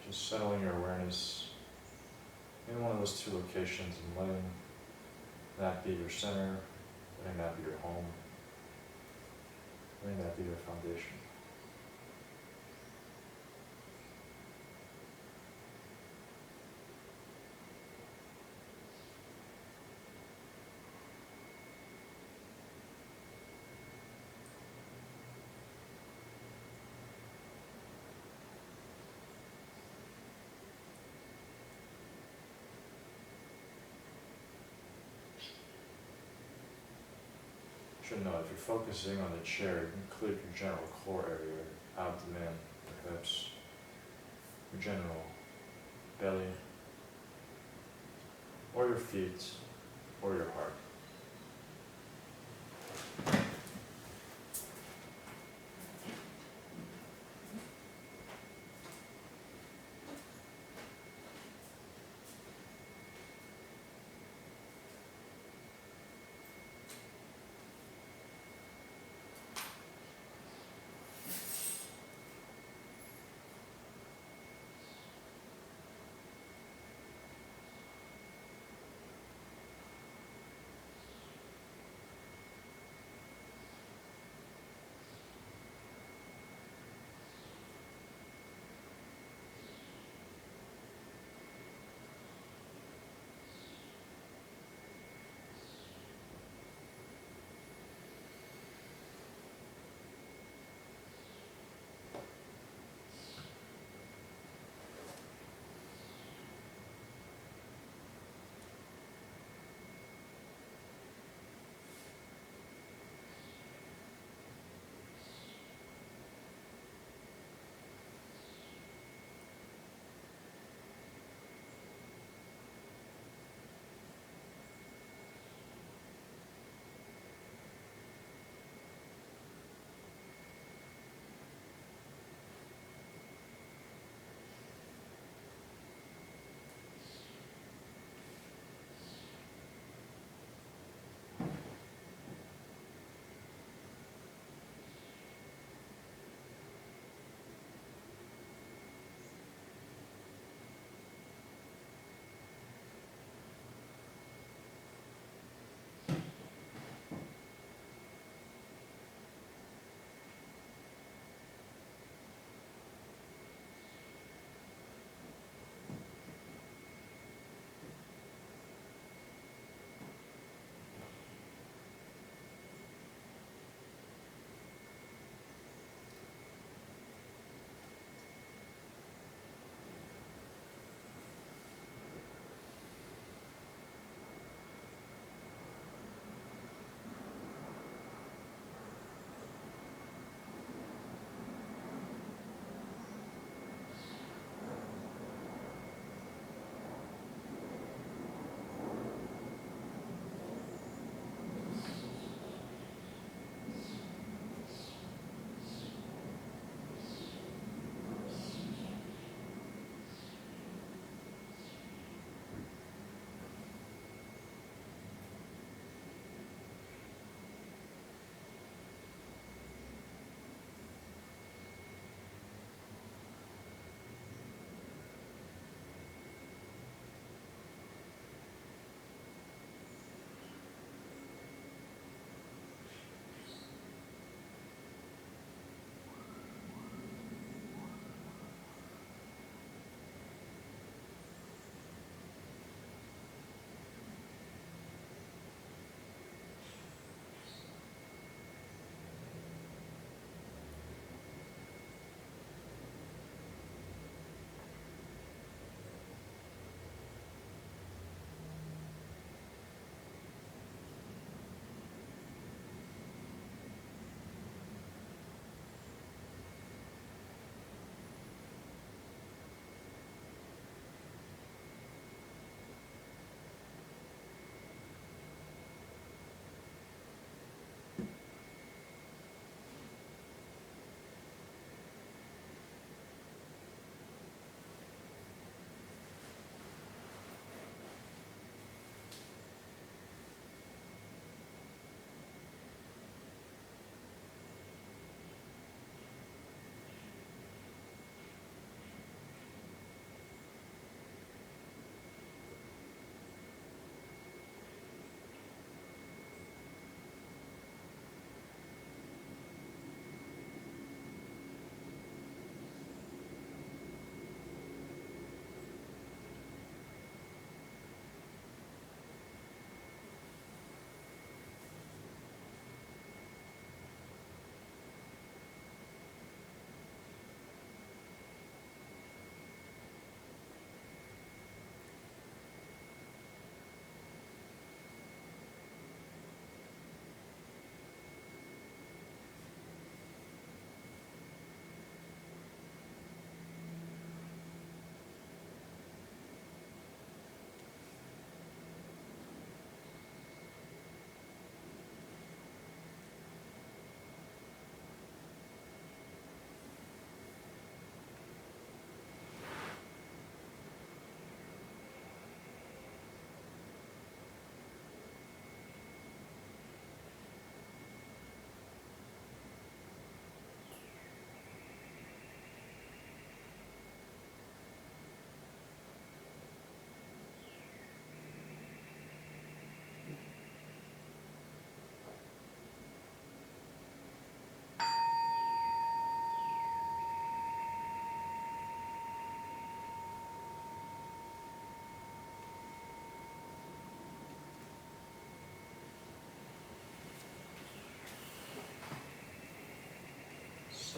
just settling your awareness in one of those two locations and letting that be your center, letting that be your home, letting that be your foundation. You should know if you're focusing on the chair, you can include your general core area, your abdomen, your hips, your general belly, or your feet, or your heart.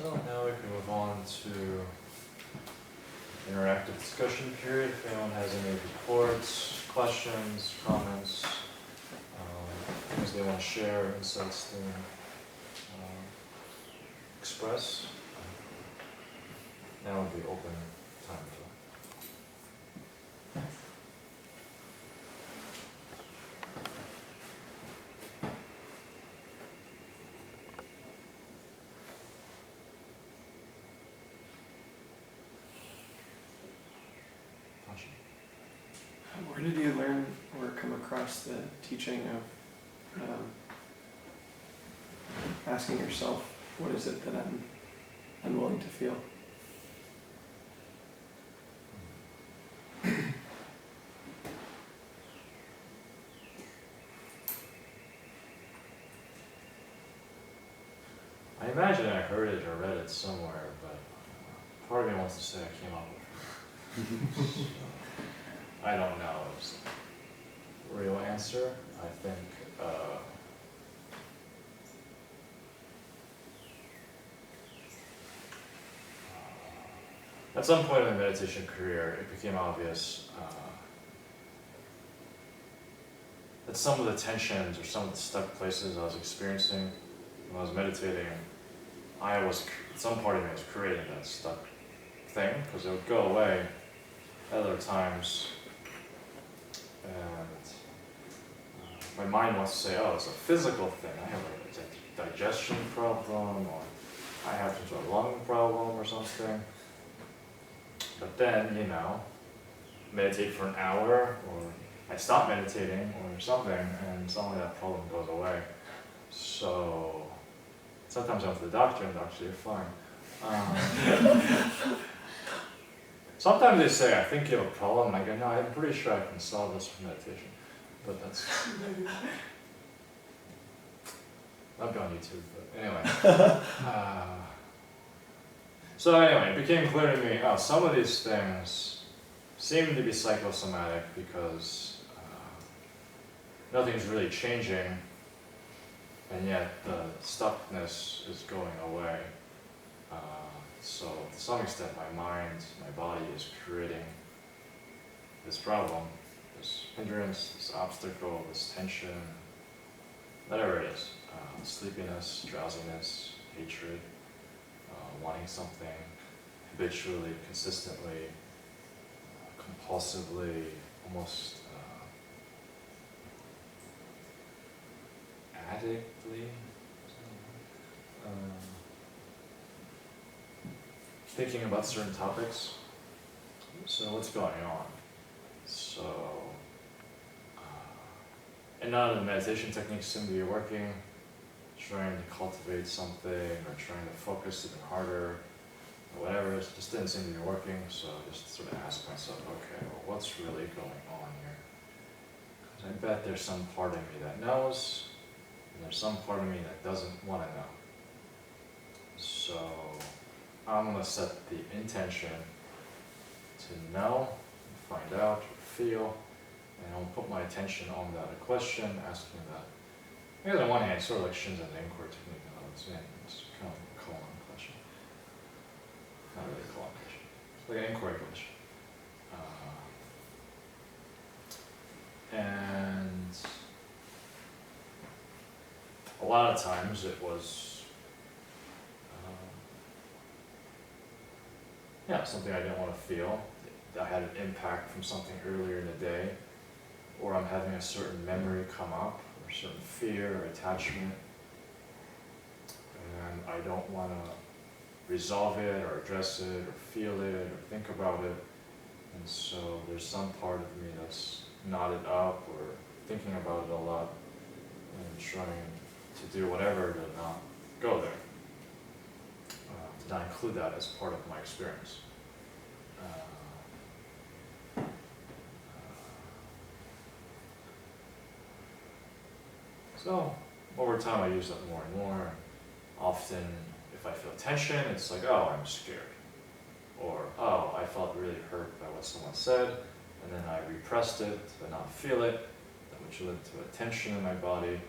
So now we can move on to interactive discussion period. If anyone has any reports, questions, comments, things they want to share, insights they express, now would be open time for that. Where did you learn or come across the teaching of asking yourself, what is it that I'm unwilling to feel? I imagine I heard it or read it somewhere, but part of me wants to say I came up with it. So, I don't know is the real answer. I think at some point in the meditation career, it became obvious that some of the tensions or some of the stuck places I was experiencing when I was meditating, some part of me was creating that stuck thing, because it would go away at other times, and my mind wants to say, oh, it's a physical thing, I have a digestion problem, or I have some sort of lung problem or something. But then, meditate for an hour, or I stop meditating or something, and suddenly that problem goes away. So sometimes I went to the doctor, and the doctor said, you're fine. Sometimes they say, I think you have a problem, and I go, no, I'm pretty sure I can solve this with meditation. But that's... I'll be on YouTube, but anyway. So anyway, it became clear to me, some of these things seem to be psychosomatic because nothing's really changing, and yet the stuckness is going away. So to some extent my mind, my body is creating this problem, this hindrance, this obstacle, this tension, whatever it is, sleepiness, drowsiness, hatred, wanting something habitually, consistently, compulsively, almost addictly, thinking about certain topics. So what's going on? So, and none of the meditation techniques seem to be working. Trying to cultivate something or trying to focus even harder or whatever, it just didn't seem to be working. So I just sort of asked myself, okay, well, what's really going on here? Because I bet there's some part of me that knows, and there's some part of me that doesn't want to know. So I'm going to set the intention to know, find out, or feel, and I'll put my attention on that question, asking that. Because on one hand, it's sort of like Shinzen inquiry technique, I would say. It's kind of like a koan question. Not really a koan question. It's like an inquiry question. And a lot of times it was, something I didn't want to feel. I had an impact from something earlier in the day, or I'm having a certain memory come up, or certain fear or attachment, and I don't want to resolve it or address it or feel it or think about it, and so there's some part of me that's knotted up or thinking about it a lot and trying to do whatever to not go there, to not include that as part of my experience. So over time I use that more and more. Often if I feel tension, it's like, oh, I'm scared. Or, oh, I felt really hurt by what someone said, and then I repressed it to not feel it, which led to a tension in my body.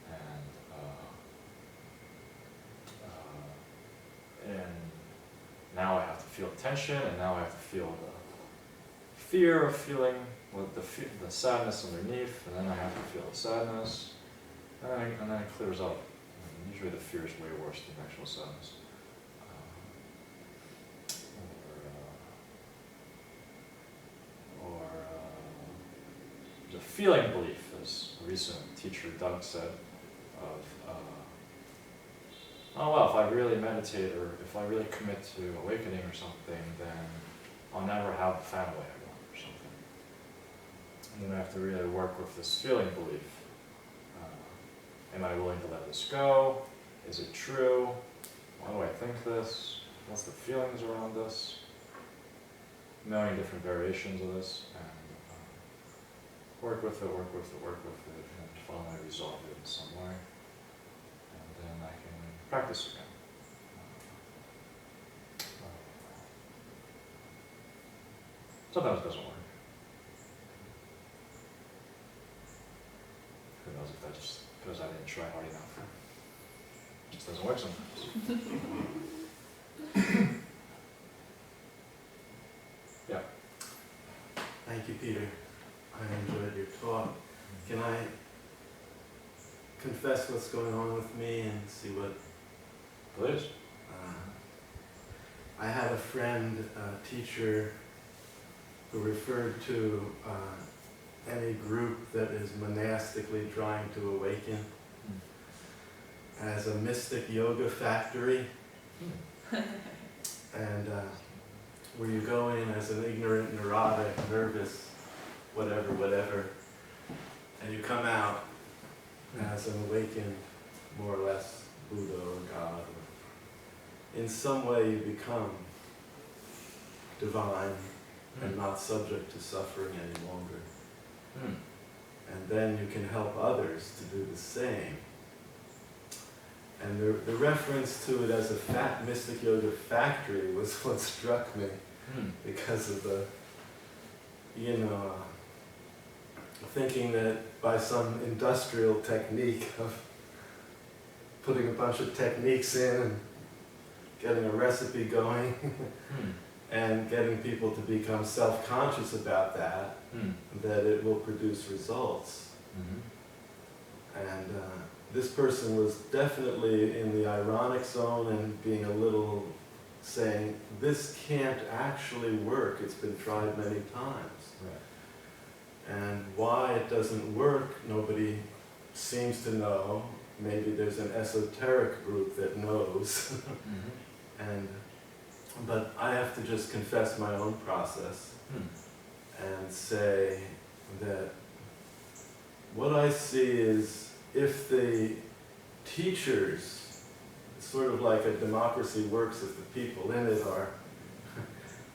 And feel tension, and now I have to feel the fear of feeling with the sadness underneath, and then I have to feel the sadness, and then it clears up. And usually the fear is way worse than actual sadness. There's a feeling belief, as a recent teacher Doug said, of oh well, if I really meditate or if I really commit to awakening or something, then I'll never have the family I want or something. And then I have to really work with this feeling belief. Am I willing to let this go? Is it true? Why do I think this? What's the feelings around this? A million different variations of this, and work with it, and finally resolve it in some way. And then I can practice again. Sometimes it doesn't work. Who knows if that's just because I didn't try hard enough. It just doesn't work sometimes. Yeah. Thank you, Peter. I enjoyed your talk. Can I confess what's going on with me and see what... Please. I had a friend, a teacher, who referred to any group that is monastically trying to awaken as a mystic yoga factory. And where you go in as an ignorant, neurotic, nervous, whatever, and you come out as an awakened, more or less, Buddha or God. Or in some way you become divine and not subject to suffering any longer. And then you can help others to do the same. And the reference to it as a mystic yoga factory was what struck me because of the, thinking that by some industrial technique of putting a bunch of techniques in and getting a recipe going and getting people to become self-conscious about that, that it will produce results. And this person was definitely in the ironic zone and being a little saying, this can't actually work, it's been tried many times. Right. And why it doesn't work, nobody seems to know. Maybe there's an esoteric group that knows. But I have to just confess my own process and say that what I see is if the teachers, sort of like a democracy works if the people in it are,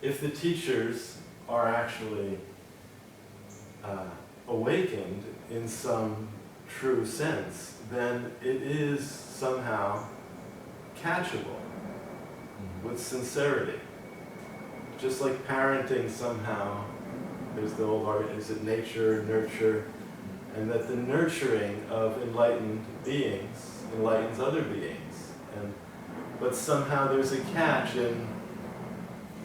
if the teachers are actually awakened in some true sense, then it is somehow catchable with sincerity. Just like parenting somehow, there's the old argument, is it nature, nurture, and that the nurturing of enlightened beings enlightens other beings. But somehow there's a catch in,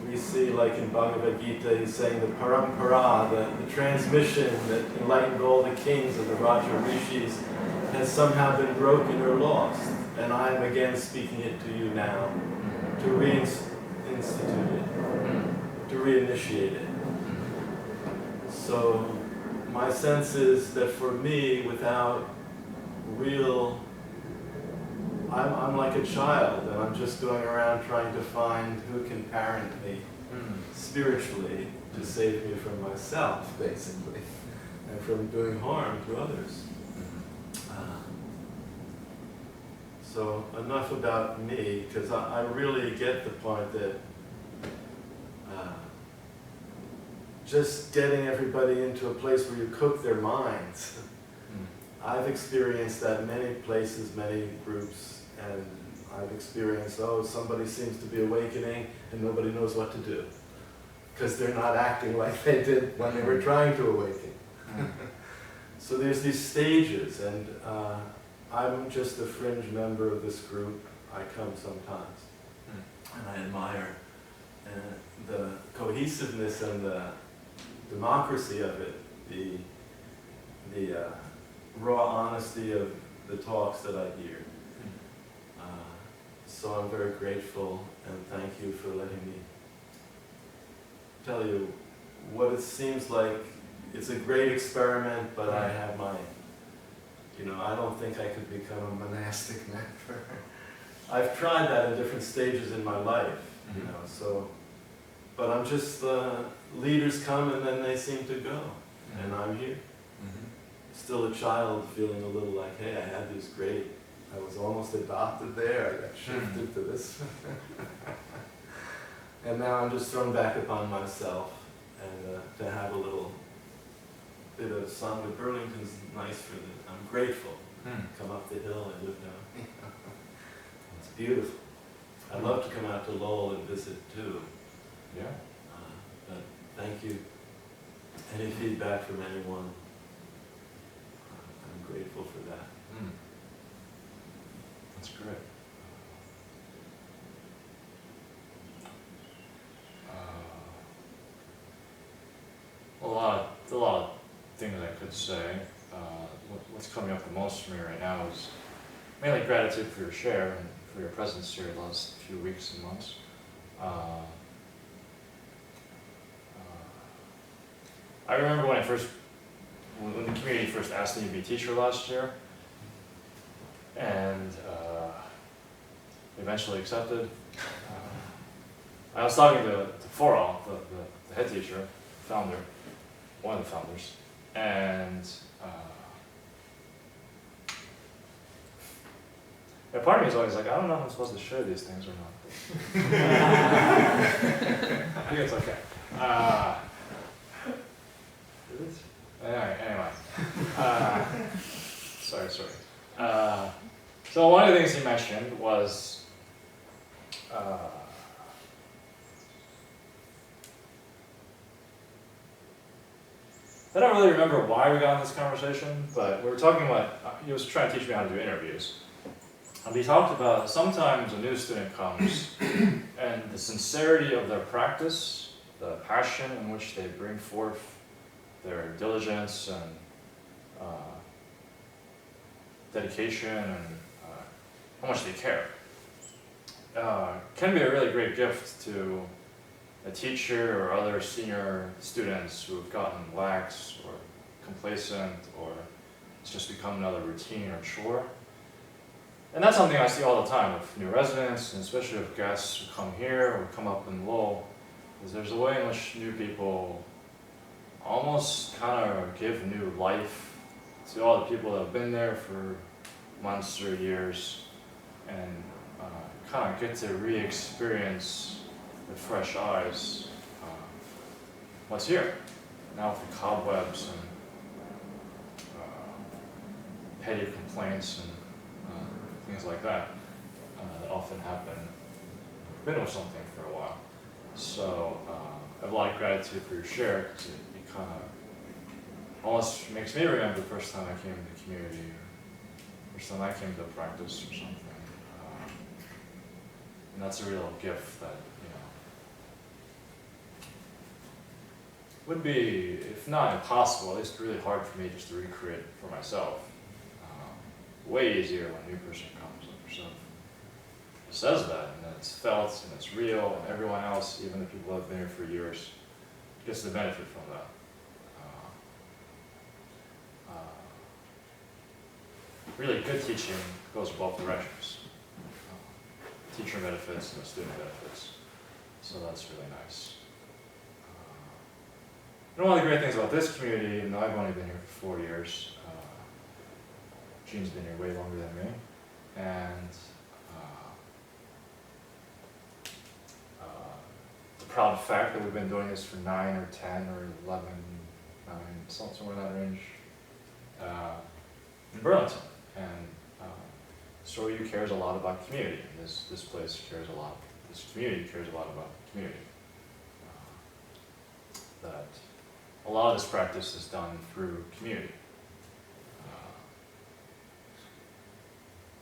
we see like in Bhagavad Gita, he's saying the parampara, the transmission that enlightened all the kings of the Raja Rishis has somehow been broken or lost. And I am again speaking it to you now, to reinstitute it, to reinitiate it. So my sense is that for me, without real, I'm like a child, and I'm just going around trying to find who can parent me spiritually to save me from myself, basically, and from doing harm to others. So enough about me, because I really get the point that just getting everybody into a place where you cook their minds. I've experienced that in many places, many groups, and I've experienced, somebody seems to be awakening and nobody knows what to do, because they're not acting like they did when they were trying to awaken. So there's these stages, and I'm just a fringe member of this group. I come sometimes, and I admire and the cohesiveness and the democracy of it, the raw honesty of the talks that I hear. So I'm very grateful, and thank you for letting me tell you what it seems like. It's a great experiment, but I have my, I don't think I could become a monastic member. I've tried that in different stages in my life, so, but I'm just, leaders come and then they seem to go, and I'm here. Still a child feeling a little like, hey, I had this great, I was almost adopted there, I got shifted to this. And now I'm just thrown back upon myself, and to have a little bit of sun with Burlington's nice for the, I'm grateful. Come up the hill and live down. It's beautiful. I'd love to come out to Lowell and visit too. Yeah. But thank you. Any feedback from anyone? I'm grateful for that. That's great. A lot of things I could say. What's coming up the most for me right now is mainly gratitude for your share and for your presence here the last few weeks and months. I remember when the community first asked me to be a teacher last year, and eventually accepted. I was talking to Foral, the head teacher, founder, one of the founders, and part of me is always like, I don't know if I'm supposed to share these things or not. I think it's okay. Anyway. Sorry. So one of the things he mentioned was I don't really remember why we got in this conversation, but we were talking about, he was trying to teach me how to do interviews. And he talked about sometimes a new student comes and the sincerity of their practice, the passion in which they bring forth their diligence and dedication and how much they care can be a really great gift to a teacher or other senior students who have gotten lax or complacent, or it's just become another routine or chore. And that's something I see all the time with new residents, and especially with guests who come here or come up in Lowell, is there's a way in which new people almost kind of give new life to all the people that have been there for months or years, and kind of get to re-experience with fresh eyes what's here. Now with the cobwebs and petty complaints and things like that that often happen. I've been with something for a while. So I have a lot of gratitude for your share, because it kind of almost makes me remember the first time I came to the community, or first time I came to practice or something. And that's a real gift that, would be, if not impossible, at least really hard for me just to recreate for myself. Way easier when a new person comes and sort of says that, and it's felt and it's real, and everyone else, even the people who have been here for years, gets the benefit from that. Really good teaching goes both directions. Teacher benefits and the student benefits. So that's really nice. And one of the great things about this community, and I've only been here for 4 years, Gene's been here way longer than me, and the proud fact that we've been doing this for 9 or 10 or 11, 9, somewhere in that range, in Burlington. And SORU cares a lot about community. This place cares a lot, this community cares a lot about community. That a lot of this practice is done through community.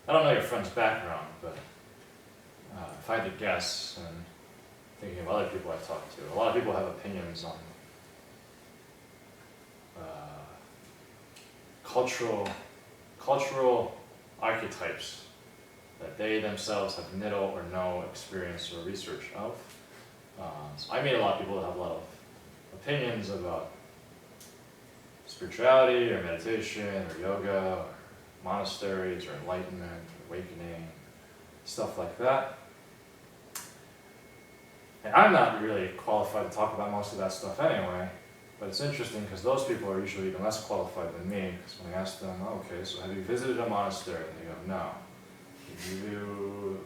I don't know your friend's background, but if I had to guess, and thinking of other people I've talked to. A lot of people have opinions on cultural archetypes that they themselves have little or no experience or research of. So I meet a lot of people that have a lot of opinions about spirituality or meditation or yoga or monasteries or enlightenment, or awakening, stuff like that. And I'm not really qualified to talk about most of that stuff anyway, but it's interesting because those people are usually even less qualified than me, because when I ask them, oh, okay, so have you visited a monastery? And they go, no. Did you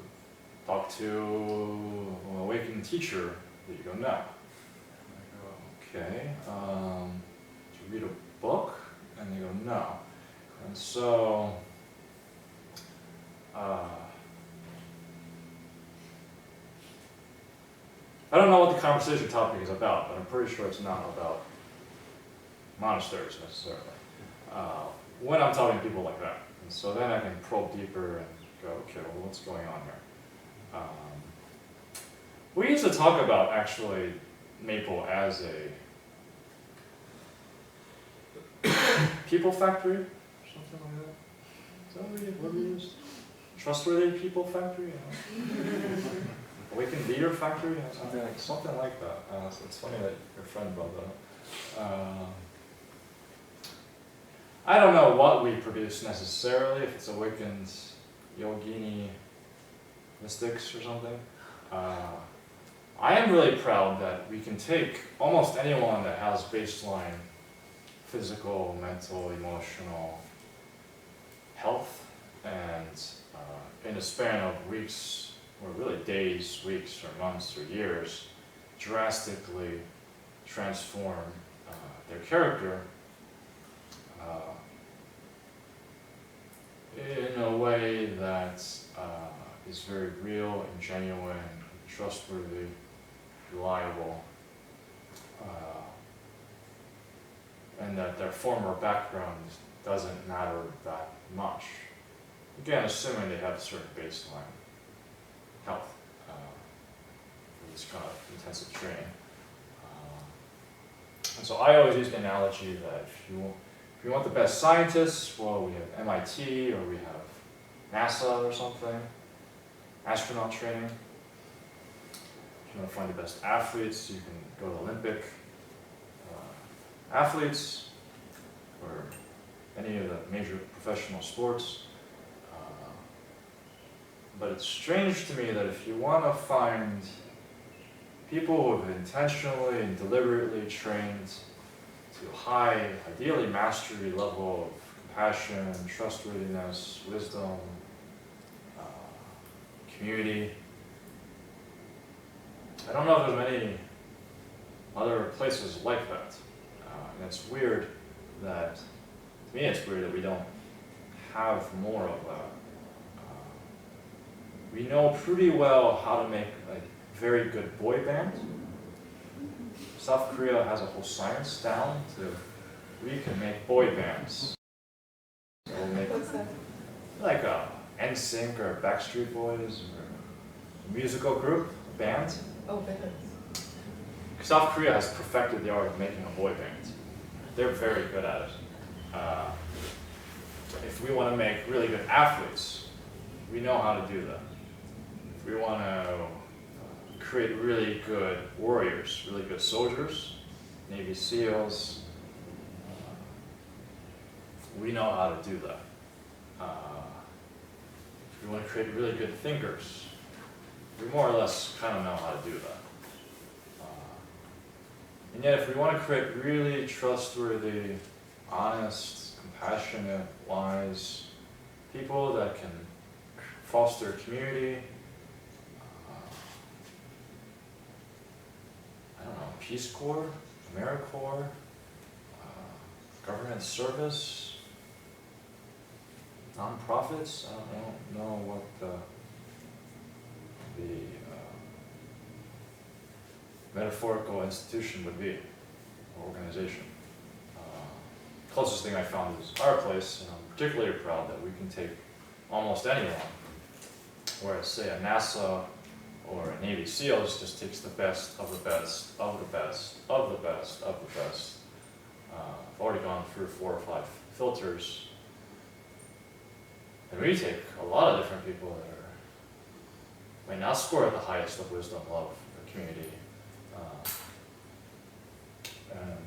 talk to an awakened teacher? You go, no. And I go, okay. Did you read a book? And they go, no. And so, I don't know what the conversation topic is about, but I'm pretty sure it's not about monasteries necessarily. When I'm talking to people like that. And so then I can probe deeper and go, okay, well, what's going on here? We used to talk about actually Maple as a people factory or something like that. Is that what we used? Trustworthy people factory? Awakened leader factory? Something like that. So it's funny that your friend brought that up. I don't know what we produce necessarily, if it's awakened yogini mystics or something. I am really proud that we can take almost anyone that has baseline physical, mental, emotional health and in a span of weeks, or really days, weeks, or months, or years, drastically transform their character in a way that is very real and genuine, trustworthy, reliable, and that their former background doesn't matter that much. Again, assuming they have a certain baseline health for this kind of intensive training. And so I always use the analogy that if you want the best scientists, well, we have MIT or we have NASA or something, astronaut training. If you want to find the best athletes, you can go to Olympic athletes or any of the major professional sports. But it's strange to me that if you want to find people who have intentionally and deliberately trained to high, ideally mastery level of compassion, trustworthiness, wisdom, community, I don't know if there's many other places like that. And it's weird that, to me it's weird that we don't have more of that. We know pretty well how to make a very good boy band. South Korea has a whole science down to, we can make boy bands. So we'll make like a NSYNC or Backstreet Boys or a musical group, a band. Oh, bands. South Korea has perfected the art of making a boy band. They're very good at it. If we want to make really good athletes, we know how to do that. If we want to create really good warriors, really good soldiers, Navy SEALs, we know how to do that. If we want to create really good thinkers, we more or less kind of know how to do that. And yet if we want to create really trustworthy, honest, compassionate, wise people that can foster community, I don't know, Peace Corps, AmeriCorps, government service, nonprofits, I don't know what the metaphorical institution would be, or organization. Closest thing I found is our place, and I'm particularly proud that we can take almost anyone, whereas say a NASA or a Navy SEALs just takes the best of the best of the best of the best of the best. I've already gone through 4 or 5 filters, and we take a lot of different people that might not score at the highest of wisdom, love, or community, and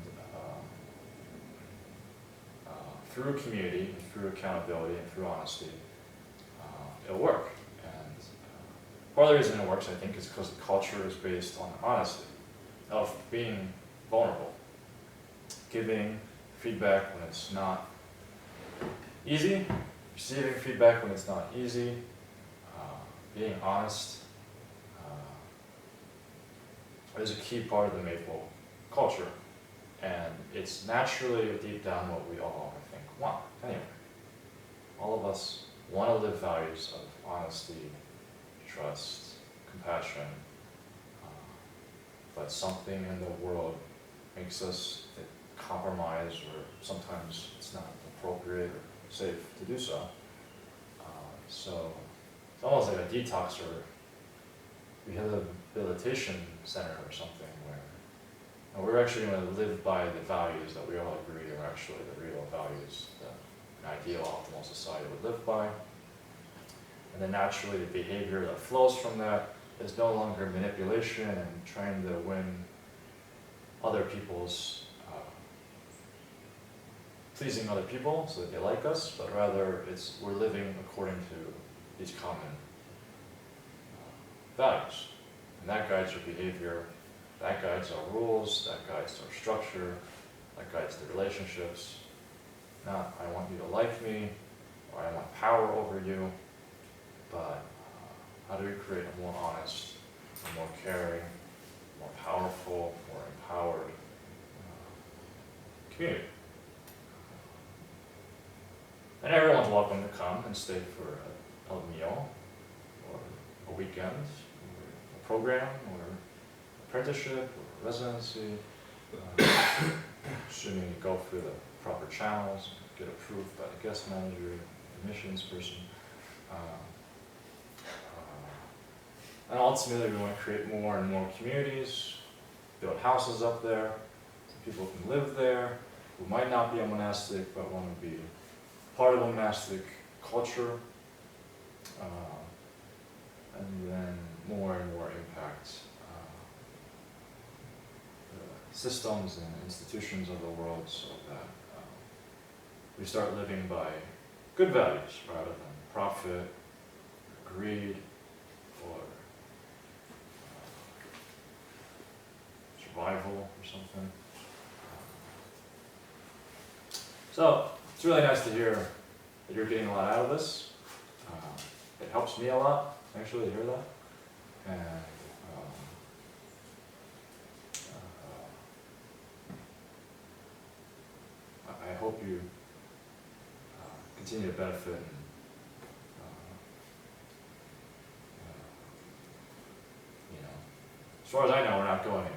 through community, and through accountability, and through honesty, it'll work. And part of the reason it works, I think, is because the culture is based on honesty, of being vulnerable, giving feedback when it's not easy, receiving feedback when it's not easy, being honest is a key part of the Maple culture. And it's naturally, deep down, what we all, I think, want. Anyway, all of us want to live values of honesty, trust, compassion, but something in the world makes us compromise, or sometimes it's not appropriate or safe to do so. So it's almost like a detox or rehabilitation center or something, where we're actually going to live by the values that we all agree are actually the real values that an ideal, optimal society would live by. And then naturally the behavior that flows from that is no longer manipulation and trying to win other people's, pleasing other people so that they like us, but rather we're living according to these common values. And that guides our behavior, that guides our rules, that guides our structure, that guides the relationships. Not, I want you to like me, or I want power over you, but how do we create a more honest, a more caring, more powerful, more empowered community? And everyone's welcome to come and stay for a meal, or a weekend, or a program, or apprenticeship, or residency, assuming you go through the proper channels, get approved by the guest manager, admissions person. And ultimately we want to create more and more communities, build houses up there, so people can live there, who might not be a monastic, but want to be part of a monastic culture, and then more and more impact the systems and institutions of the world, so that we start living by good values rather than profit, or greed, or survival or something. So it's really nice to hear that you're getting a lot out of this. It helps me a lot, actually, to hear that. And I hope you continue to benefit. And, as far as I know, we're not going anywhere.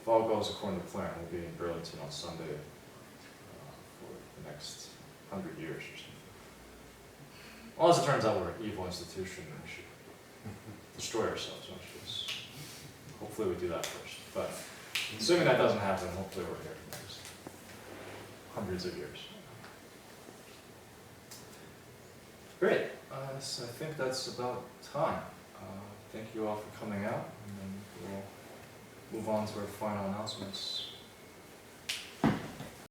If all goes according to plan, we'll be in Burlington on Sunday for the next 100 years or something. Unless it turns out we're an evil institution and we should destroy ourselves. Hopefully we do that first. But assuming that doesn't happen, hopefully we're here for the next hundreds of years. Great. So I think that's about time. Thank you all for coming out, and then we'll move on to our final announcements.